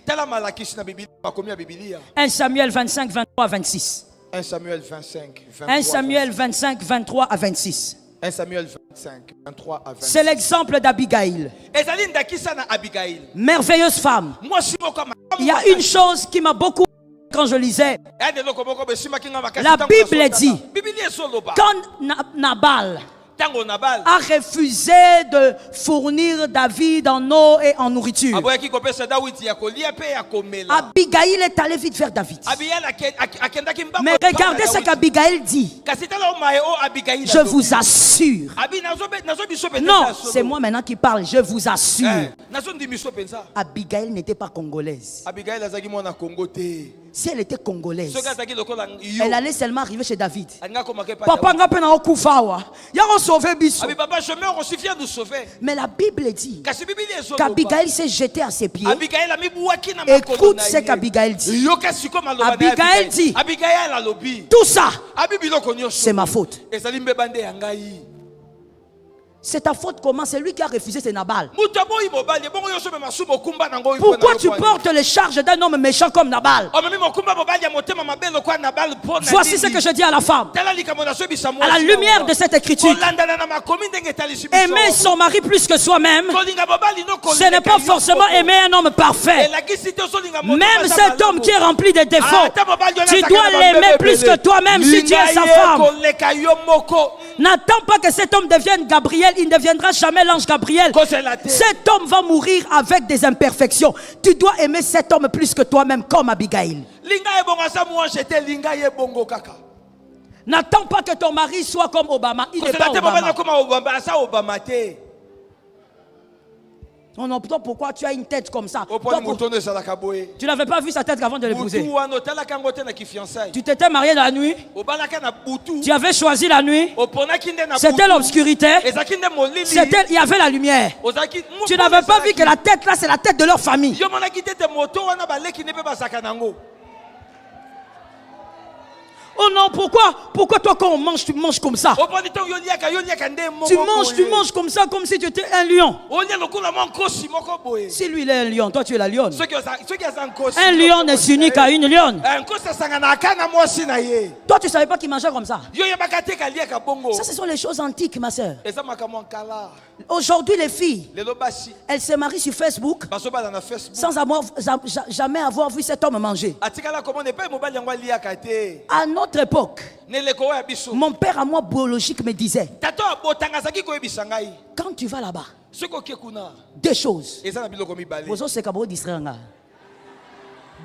1 Samuel 25, 23 à 26. 1 Samuel 25, 1 Samuel 25, 23 à 26. 1 Samuel 25, 23 à 26. C'est l'exemple d'Abigail. Merveilleuse femme. Il y a une chose qui m'a beaucoup quand je lisais. La Bible dit, quand Nabal a refusé de fournir David en eau et en nourriture, Abigail est allée vite vers David. Mais regardez ce qu'Abigail dit. Je vous assure. Non, c'est moi maintenant qui parle. Je vous assure. Abigail n'était pas congolaise. Si elle était congolaise, elle allait seulement arriver chez David. Papa, mais la Bible dit qu'Abigail s'est jetée à ses pieds. Écoute ce qu'Abigail dit. Abigail dit, tout ça, c'est ma faute. C'est ta faute comment? C'est lui qui a refusé, c'est Nabal. Pourquoi tu portes les charges d'un homme méchant comme Nabal? Voici ce que je dis à la femme. À la lumière de cette écriture, aimer son mari plus que soi-même, ce n'est pas forcément aimer un homme parfait. Même cet homme qui est rempli de défauts, tu dois l'aimer plus que toi-même si tu es sa femme. N'attends pas que cet homme devienne Gabriel. Il ne deviendra jamais l'ange Gabriel. Cet homme va mourir avec des imperfections. Tu dois aimer cet homme plus que toi-même, comme Abigail. N'attends pas que ton mari soit comme Obama. Il n'est pas Obama. On entend pourquoi tu as une tête comme ça. Tu n'avais pas vu sa tête avant de l'épouser. Tu t'étais marié la nuit. Tu avais choisi la nuit. C'était l'obscurité. Il y avait la lumière. Tu n'avais pas vu que la tête là, c'est la tête de leur famille. Oh non, pourquoi toi quand on mange, tu manges comme ça? Tu manges comme ça, comme si tu étais un lion. Si lui il est un lion, toi tu es la lionne. Un lion ne s'unit qu'à une lionne. Toi tu ne savais pas qu'il mangeait comme ça. Ça ce sont les choses antiques, ma soeur. Aujourd'hui les filles, elles se marient sur Facebook sans jamais avoir vu cet homme manger. À notre époque, mon père à moi biologique me disait, quand tu vas là-bas, deux choses.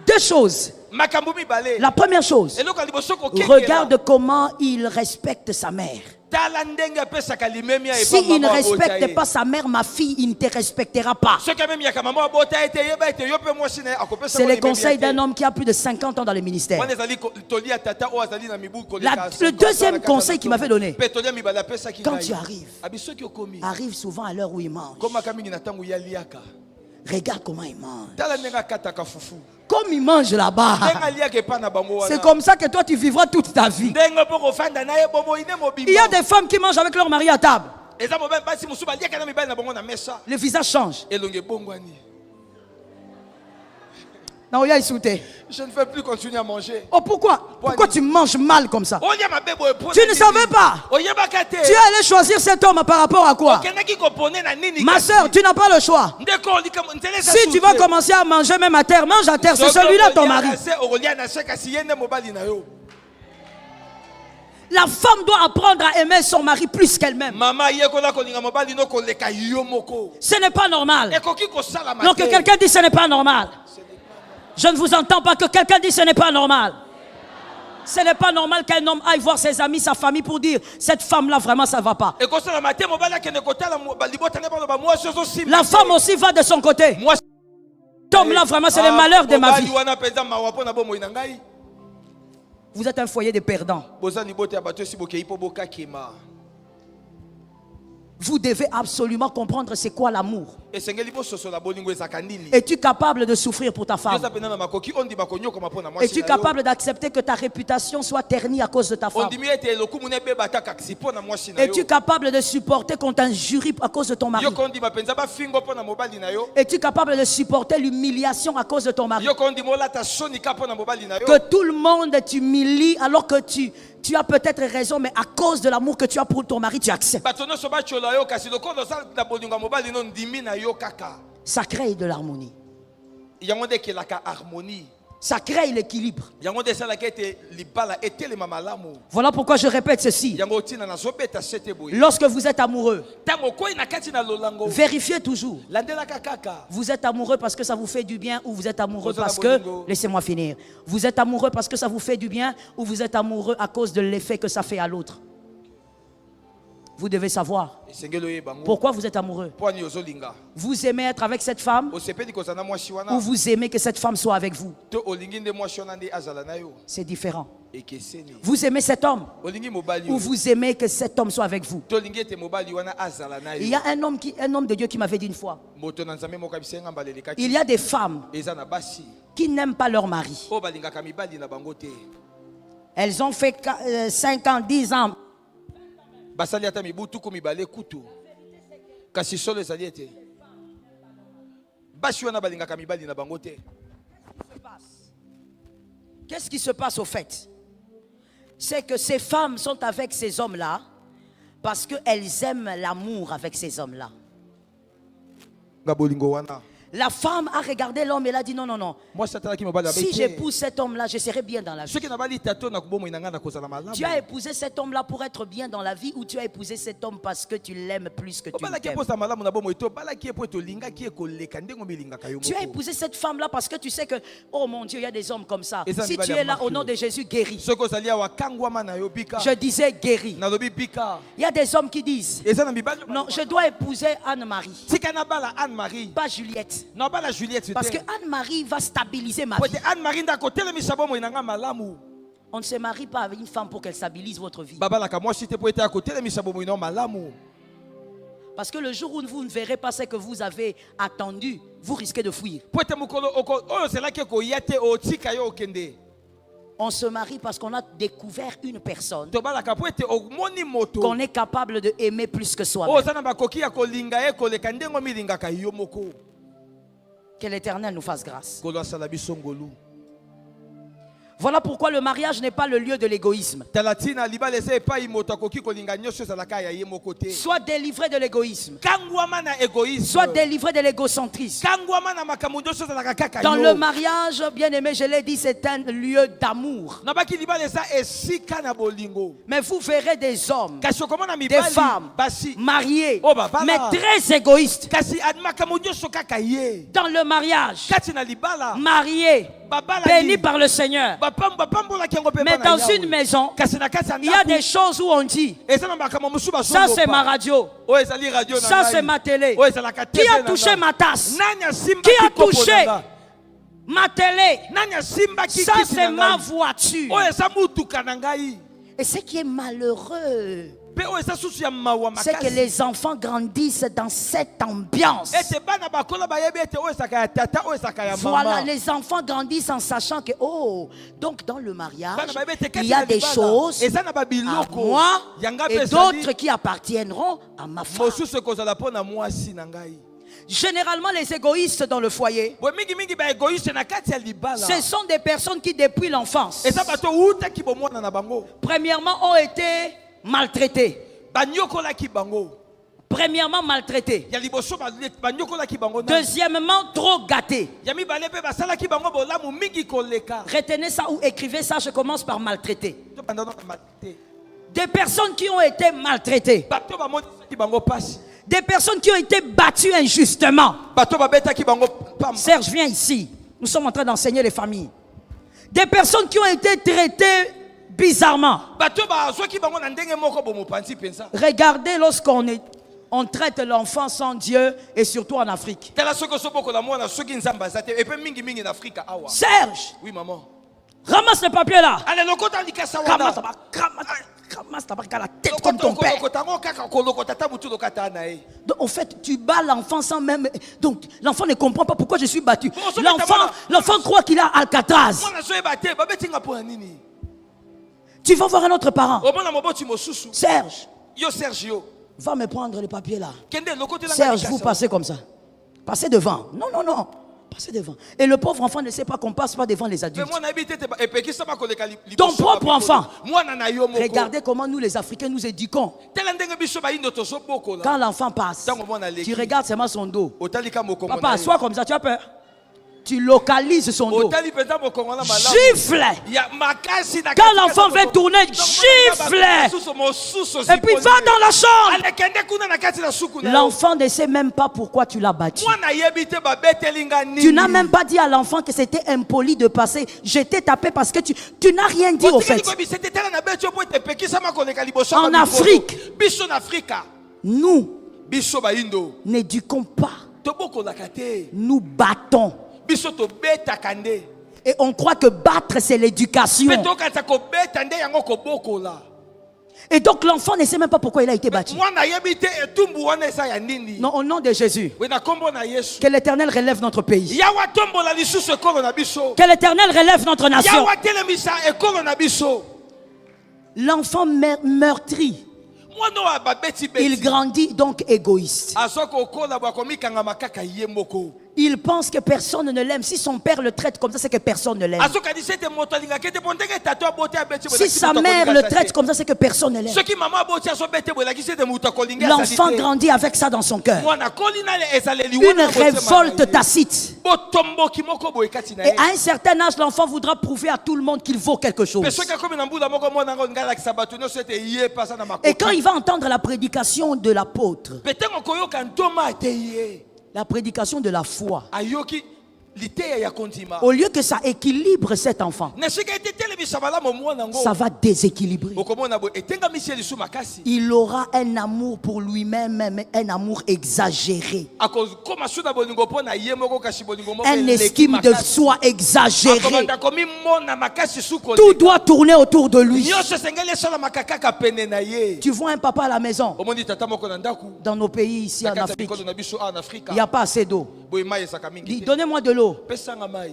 Deux choses. La première chose, regarde comment il respecte sa mère. S'il ne respecte pas sa mère, ma fille, il ne te respectera pas. C'est le conseil d'un homme qui a plus de 50 ans dans le ministère. Le deuxième conseil qu'il m'avait donné, quand tu arrives souvent à l'heure où il mange. Regarde comment il mange. Tala nenga kataka fufu. Comme il mange là-bas. Nenga liake pa na bango wana. C'est comme ça que toi tu vivras toute ta vie. Ndenga poko fanda na ye bobo ine mobimba. Il y a des femmes qui mangent avec leur mari à table. Eza mobemba basi musuba liake na mibali na bango na mesa. Le visage change. Elonge bongwani. Non, il y a sauté. Je ne veux plus continuer à manger. Oh, pourquoi? Pourquoi tu manges mal comme ça? Tu ne savais pas. Tu es allé choisir cet homme par rapport à quoi? Ma soeur, tu n'as pas le choix. Si tu vas commencer à manger même à terre, mange à terre. C'est celui-là ton mari. La femme doit apprendre à aimer son mari plus qu'elle-même. Ce n'est pas normal. Donc que quelqu'un dit ce n'est pas normal. Je ne vous entends pas. Que quelqu'un dise ce n'est pas normal. Ce n'est pas normal qu'un homme aille voir ses amis, sa famille pour dire cette femme-là vraiment ça ne va pas. La femme aussi va de son côté. Cet homme-là vraiment c'est le malheur de ma vie. Vous êtes un foyer de perdants. Vous devez absolument comprendre c'est quoi l'amour. Es-tu capable de souffrir pour ta femme? Es-tu capable d'accepter que ta réputation soit ternie à cause de ta femme? Es-tu capable de supporter qu'on t'injurie à cause de ton mari? Es-tu capable de supporter l'humiliation à cause de ton mari? Que tout le monde t'humilie alors que tu as peut-être raison, mais à cause de l'amour que tu as pour ton mari, tu acceptes. Ça crée de l'harmonie. Ça crée l'équilibre. Voilà pourquoi je répète ceci. Lorsque vous êtes amoureux, vérifiez toujours. Vous êtes amoureux parce que ça vous fait du bien ou vous êtes amoureux parce que... Laissez-moi finir. Vous êtes amoureux parce que ça vous fait du bien ou vous êtes amoureux à cause de l'effet que ça fait à l'autre. Vous devez savoir pourquoi vous êtes amoureux. Vous aimez être avec cette femme ou vous aimez que cette femme soit avec vous. C'est différent. Vous aimez cet homme ou vous aimez que cet homme soit avec vous. Il y a un homme de Dieu qui m'avait dit une fois, il y a des femmes qui n'aiment pas leur mari. Elles ont fait 5 ans, 10 ans. Qu'est-ce qui se passe au fait? C'est que ces femmes sont avec ces hommes-là parce qu'elles aiment l'amour avec ces hommes-là. La femme a regardé l'homme et elle a dit non, non, non. Si j'épouse cet homme-là, je serai bien dans la vie. Tu as épousé cet homme-là pour être bien dans la vie ou tu as épousé cet homme parce que tu l'aimes plus que tu l'aimes? Tu as épousé cette femme-là parce que tu sais que, oh mon Dieu, il y a des hommes comme ça. Si tu es là au nom de Jésus, guéri. Je disais guéri. Il y a des hommes qui disent non, je dois épouser Anne-Marie, pas Juliette. Parce que Anne-Marie va stabiliser ma vie. On ne se marie pas avec une femme pour qu'elle stabilise votre vie. Parce que le jour où vous ne verrez pas ce que vous avez attendu, vous risquez de fuir. On se marie parce qu'on a découvert une personne qu'on est capable de aimer plus que soi-même. Que l'Éternel nous fasse grâce. Voilà pourquoi le mariage n'est pas le lieu de l'égoïsme. Sois délivré de l'égoïsme. Sois délivré de l'égocentrisme. Dans le mariage, bien aimé, je l'ai dit, c'est un lieu d'amour. Mais vous verrez des hommes, des femmes mariés, mais très égoïstes. Dans le mariage, mariés, bénis par le Seigneur. Mais dans une maison, il y a des choses où on dit ça c'est ma radio, ça c'est ma télé. Qui a touché ma tasse? Qui a touché ma télé? Ça c'est ma voiture. Et ce qui est malheureux, c'est que les enfants grandissent dans cette ambiance. Voilà, les enfants grandissent en sachant que, oh, donc dans le mariage, il y a des choses à moi et d'autres qui appartiendront à ma femme. Généralement, les égoïstes dans le foyer, ce sont des personnes qui, depuis l'enfance, premièrement, ont été maltraités. Premièrement, maltraités. Deuxièmement, trop gâtés. Retenez ça ou écrivez ça, je commence par maltraiter. Des personnes qui ont été maltraitées. Des personnes qui ont été battues injustement. Serge, viens ici. Nous sommes en train d'enseigner les familles. Des personnes qui ont été traitées bizarrement. Regardez lorsqu'on traite l'enfant sans Dieu et surtout en Afrique. Serge, oui, maman. Ramasse le papier là. Ramasse la tête comme ton père. Donc, en fait, tu bats l'enfant sans même. Donc, l'enfant ne comprend pas pourquoi je suis battu. L'enfant croit qu'il a Alcatraz. Tu vas voir un autre parent. Serge, va me prendre les papiers là. Serge, vous passez comme ça. Passez devant. Non. Passez devant. Et le pauvre enfant ne sait pas qu'on passe pas devant les adultes. Ton propre enfant. Regardez comment nous les Africains nous éduquons. Quand l'enfant passe, tu regardes seulement son dos. Papa, sois comme ça, tu as peur. Tu localises son dos. Gifle. Quand l'enfant veut tourner, gifle. Et puis va dans la chambre. L'enfant ne sait même pas pourquoi tu l'as battu. Tu n'as même pas dit à l'enfant que c'était impoli de passer. Je t'ai tapé parce que tu n'as rien dit au fait. En Afrique, nous n'éduquons pas. Nous battons. Et on croit que battre c'est l'éducation. Et donc l'enfant ne sait même pas pourquoi il a été battu. Non, au nom de Jésus. Que l'Éternel relève notre pays. Que l'Éternel relève notre nation. L'enfant meurtri, il grandit donc égoïste. Il pense que personne ne l'aime. Si son père le traite comme ça, c'est que personne ne l'aime. Si sa mère le traite comme ça, c'est que personne ne l'aime. L'enfant grandit avec ça dans son cœur. Une révolte tacite. Et à un certain âge, l'enfant voudra prouver à tout le monde qu'il vaut quelque chose. Et quand il va entendre la prédication de l'apôtre, la prédication de la foi, au lieu que ça équilibre cet enfant, ça va déséquilibrer. Il aura un amour pour lui-même, un amour exagéré, un estime de soi exagéré. Tout doit tourner autour de lui. Tu vois un papa à la maison. Dans nos pays ici en Afrique, il n'y a pas assez d'eau. Dis, donnez-moi de l'eau.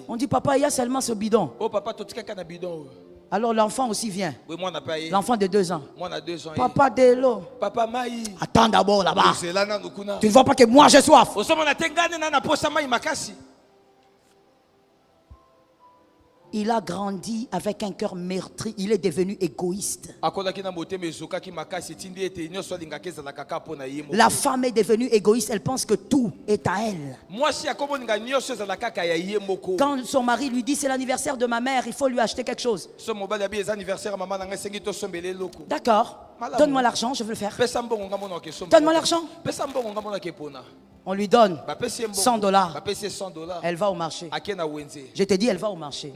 On dit, papa, il y a seulement ce bidon. Alors l'enfant aussi vient. L'enfant de 2 ans. Papa, de l'eau. Attends d'abord là-bas. Tu ne vois pas que moi j'ai soif. Il a grandi avec un cœur meurtri. Il est devenu égoïste. La femme est devenue égoïste. Elle pense que tout est à elle. Quand son mari lui dit c'est l'anniversaire de ma mère, il faut lui acheter quelque chose. D'accord. Donne-moi l'argent, je veux le faire. Donne-moi l'argent. On lui donne $100. Elle va au marché. Je te dis, elle va au marché.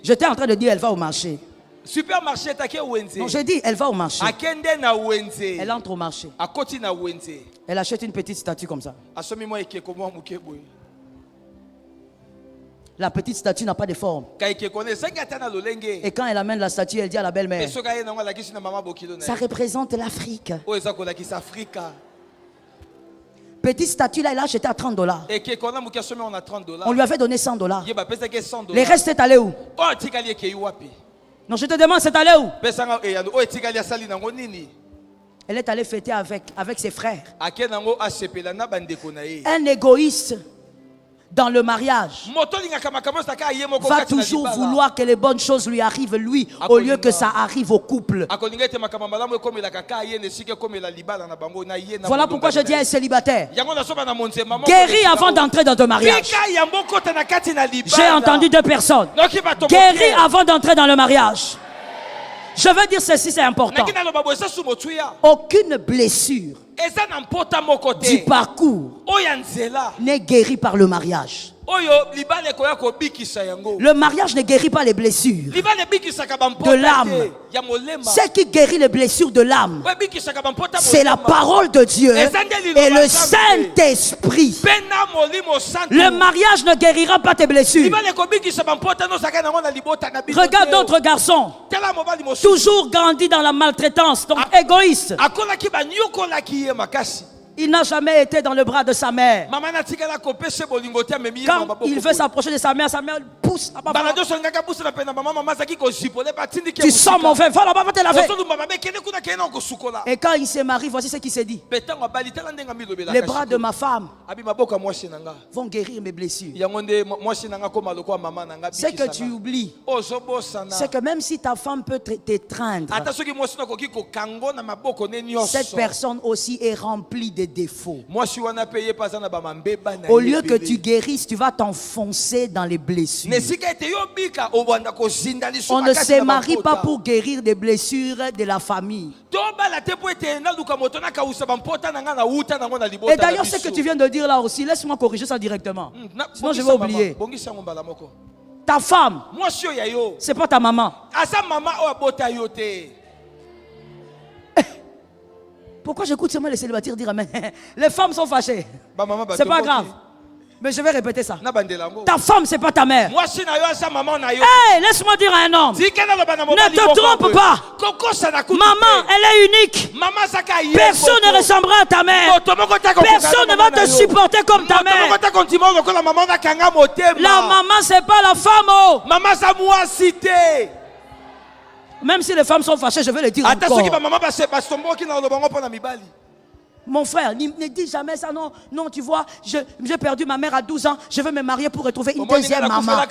J'étais en train de dire, elle va au marché. Non, j'ai dit, elle va au marché. Elle entre au marché. Elle achète une petite statue comme ça. La petite statue n'a pas de forme. Et quand elle amène la statue, elle dit à la belle-mère, ça représente l'Afrique. Petite statue là, il a acheté à $30. On lui avait donné $100. Les restes est allé où? Non, je te demande, c'est allé où? Elle est allée fêter avec ses frères. Un égoïste dans le mariage va toujours vouloir que les bonnes choses lui arrivent lui au lieu que ça arrive au couple. Voilà pourquoi je dis à un célibataire, guéris avant d'entrer dans ton mariage. J'ai entendu 2 personnes. Guéris avant d'entrer dans le mariage. Je veux dire ceci, c'est important. Aucune blessure du parcours n'est guérie par le mariage. Le mariage ne guérit pas les blessures de l'âme. Ce qui guérit les blessures de l'âme, c'est la parole de Dieu et le Saint-Esprit. Le mariage ne guérira pas tes blessures. Regarde d'autres garçons, toujours grandis dans la maltraitance, donc égoïste. Il n'a jamais été dans le bras de sa mère. Quand il veut s'approcher de sa mère pousse. Tu sens mon frère, va là-bas, va te laver. Et quand il se marie, voici ce qu'il s'est dit. Les bras de ma femme vont guérir mes blessures. Ce que tu oublies, c'est que même si ta femme peut t'étreindre, cette personne aussi est remplie de défauts. Au lieu que tu guérisses, tu vas t'enfoncer dans les blessures. On ne se marie pas pour guérir des blessures de la famille. Et d'ailleurs, ce que tu viens de dire là aussi, laisse-moi corriger ça directement. Sinon, je vais oublier. Ta femme, c'est pas ta maman. Pourquoi j'écoute seulement les célibataires dire amen? Les femmes sont fâchées. C'est pas grave. Mais je vais répéter ça. Ta femme, c'est pas ta mère. Hey, laisse-moi dire à un homme. Ne te trompe pas. Maman, elle est unique. Personne ne ressemblera à ta mère. Personne ne va te supporter comme ta mère. La maman, c'est pas la femme. Oh. Même si les femmes sont fâchées, je vais le dire encore. Mon frère, ne dis jamais ça. Non, non, tu vois, j'ai perdu ma mère à 12 ans. Je veux me marier pour retrouver une deuxième maman.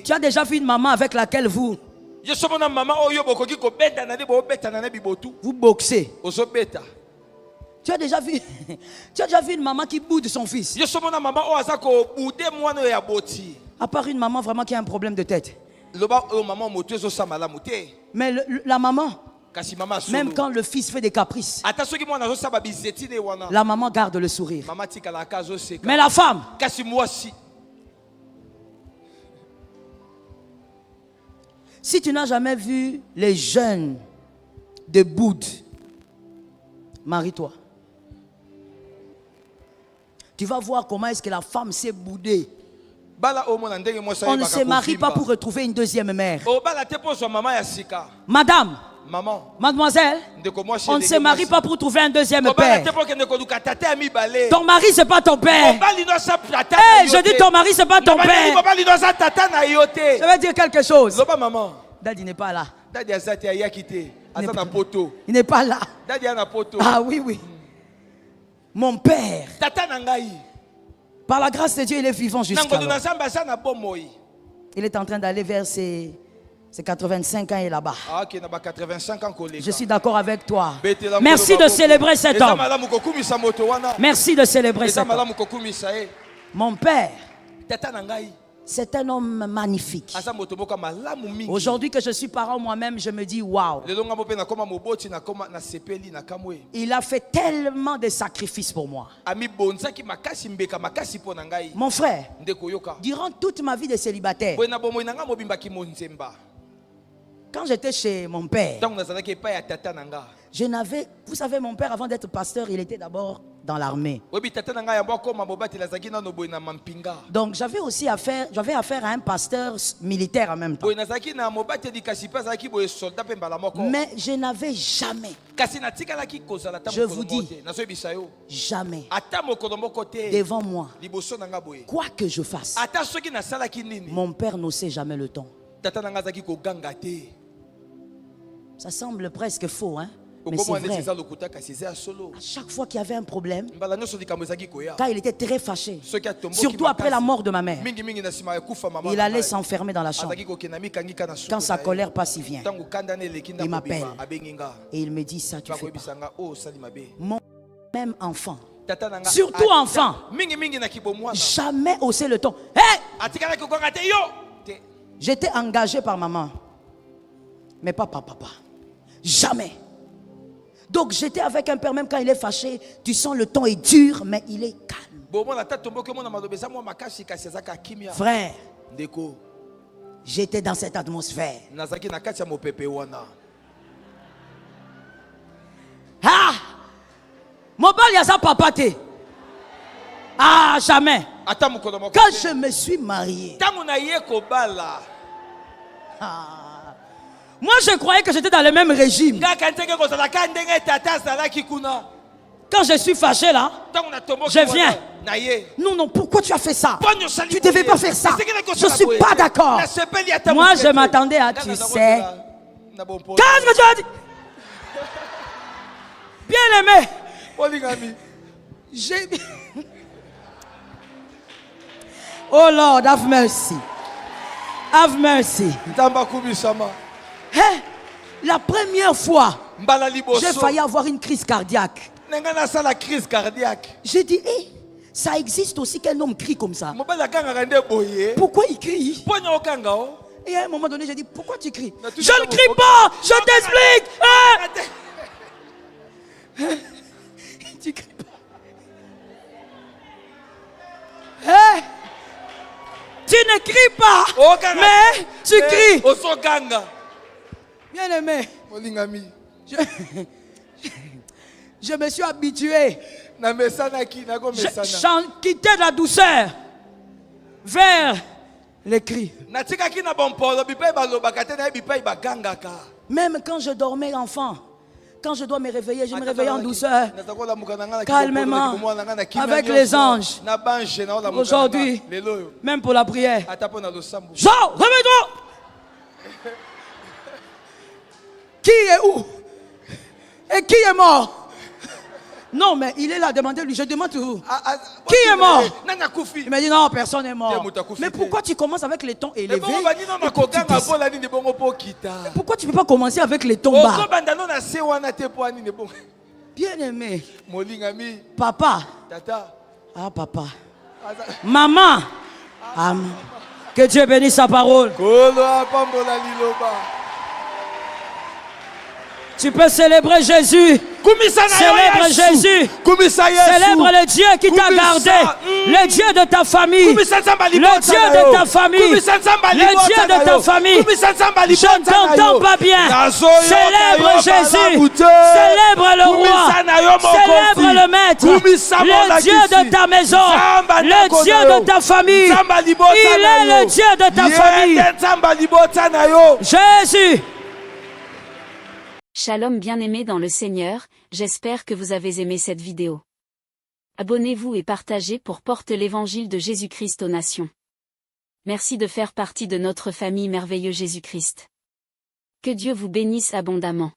Tu as déjà vu une maman avec laquelle vous boxez. Tu as déjà vu une maman qui boude son fils. À part une maman vraiment qui a un problème de tête. Mais la maman, même quand le fils fait des caprices, la maman garde le sourire. Mais la femme, si tu n'as jamais vu les jeunes de Boud, marie-toi. Tu vas voir comment est-ce que la femme s'est boudée. On ne se marie pas pour retrouver une deuxième mère. Madame, mademoiselle, on ne se marie pas pour trouver un deuxième père. Ton mari, c'est pas ton père. Hey, je dis ton mari, c'est pas ton père. Je vais dire quelque chose. Daddy n'est pas là. Il n'est pas là. Ah oui, oui. Mon père, par la grâce de Dieu, il est vivant jusqu'à là. Il est en train d'aller vers ses 85 ans et là-bas. Je suis d'accord avec toi. Merci de célébrer cet homme. Merci de célébrer cet homme. Mon père, c'est un homme magnifique. Aujourd'hui que je suis parent moi-même, je me dis waouh. Il a fait tellement de sacrifices pour moi. Mon frère, durant toute ma vie de célibataire, quand j'étais chez mon père, je n'avais, vous savez, mon père, avant d'être pasteur, il était d'abord dans l'armée. Donc j'avais aussi affaire à un pasteur militaire en même temps. Mais je n'avais jamais, je vous dis, jamais, devant moi, quoi que je fasse, mon père n'osait jamais le ton. Ça semble presque faux, hein? Mais c'est vrai. À chaque fois qu'il y avait un problème, quand il était très fâché, surtout après la mort de ma mère, il allait s'enfermer dans la chambre. Quand sa colère passe, il vient. Il m'appelle. Et il me dit, ça tu fais pas. Mon même enfant, surtout enfant, jamais haussé le ton. Hey! J'étais engagé par maman, mais pas par papa. Jamais. Donc j'étais avec un père, même quand il est fâché, tu sens le ton est dur, mais il est calme. Frère, j'étais dans cette atmosphère. Ah! Mon bal, il y a ça, papa. Ah, jamais. Quand je me suis marié, moi je croyais que j'étais dans le même régime. Quand je suis fâché là, je viens. Non, non, pourquoi tu as fait ça? Tu ne devais pas faire ça. Je ne suis pas d'accord. Moi je m'attendais à, tu sais. Qu'est-ce que tu as dit? Bien aimé. J'ai... Oh Lord, have mercy. Have mercy. Hey, la première fois, j'ai failli avoir une crise cardiaque. J'ai dit, hey, ça existe aussi qu'un homme crie comme ça. Pourquoi il crie? Et à un moment donné, j'ai dit, pourquoi tu cries? Je ne crie pas, je t'explique. Tu cries pas. Hey, tu ne cries pas, mais tu cries. Bien aimé, je me suis habitué. J'ai quitté la douceur vers les cris. Même quand je dormais enfant, quand je dois me réveiller, je me réveille en douceur, calmement, avec les anges. Aujourd'hui, même pour la prière. Jean, réveille-toi! Qui est où? Et qui est mort? Non, mais il est là, demandez-lui. Je demande toujours. Qui est mort? Il m'a dit non, personne n'est mort. Mais pourquoi tu commences avec les tons élevés? Pourquoi tu ne peux pas commencer avec les tons bas? Bien aimé. Papa. Ah, papa. Maman. Que Dieu bénisse sa parole. Tu peux célébrer Jésus. Célèbre Jésus. Célèbre le Dieu qui t'a gardé. Le Dieu de ta famille. Le Dieu de ta famille. Le Dieu de ta famille. Je ne t'entends pas bien. Célèbre Jésus. Célèbre le roi. Célèbre le maître. Le Dieu de ta maison. Le Dieu de ta famille. Il est le Dieu de ta famille. Jésus. Shalom bien-aimés dans le Seigneur, j'espère que vous avez aimé cette vidéo. Abonnez-vous et partagez pour porter l'évangile de Jésus-Christ aux nations. Merci de faire partie de notre famille merveilleuse Jésus-Christ. Que Dieu vous bénisse abondamment.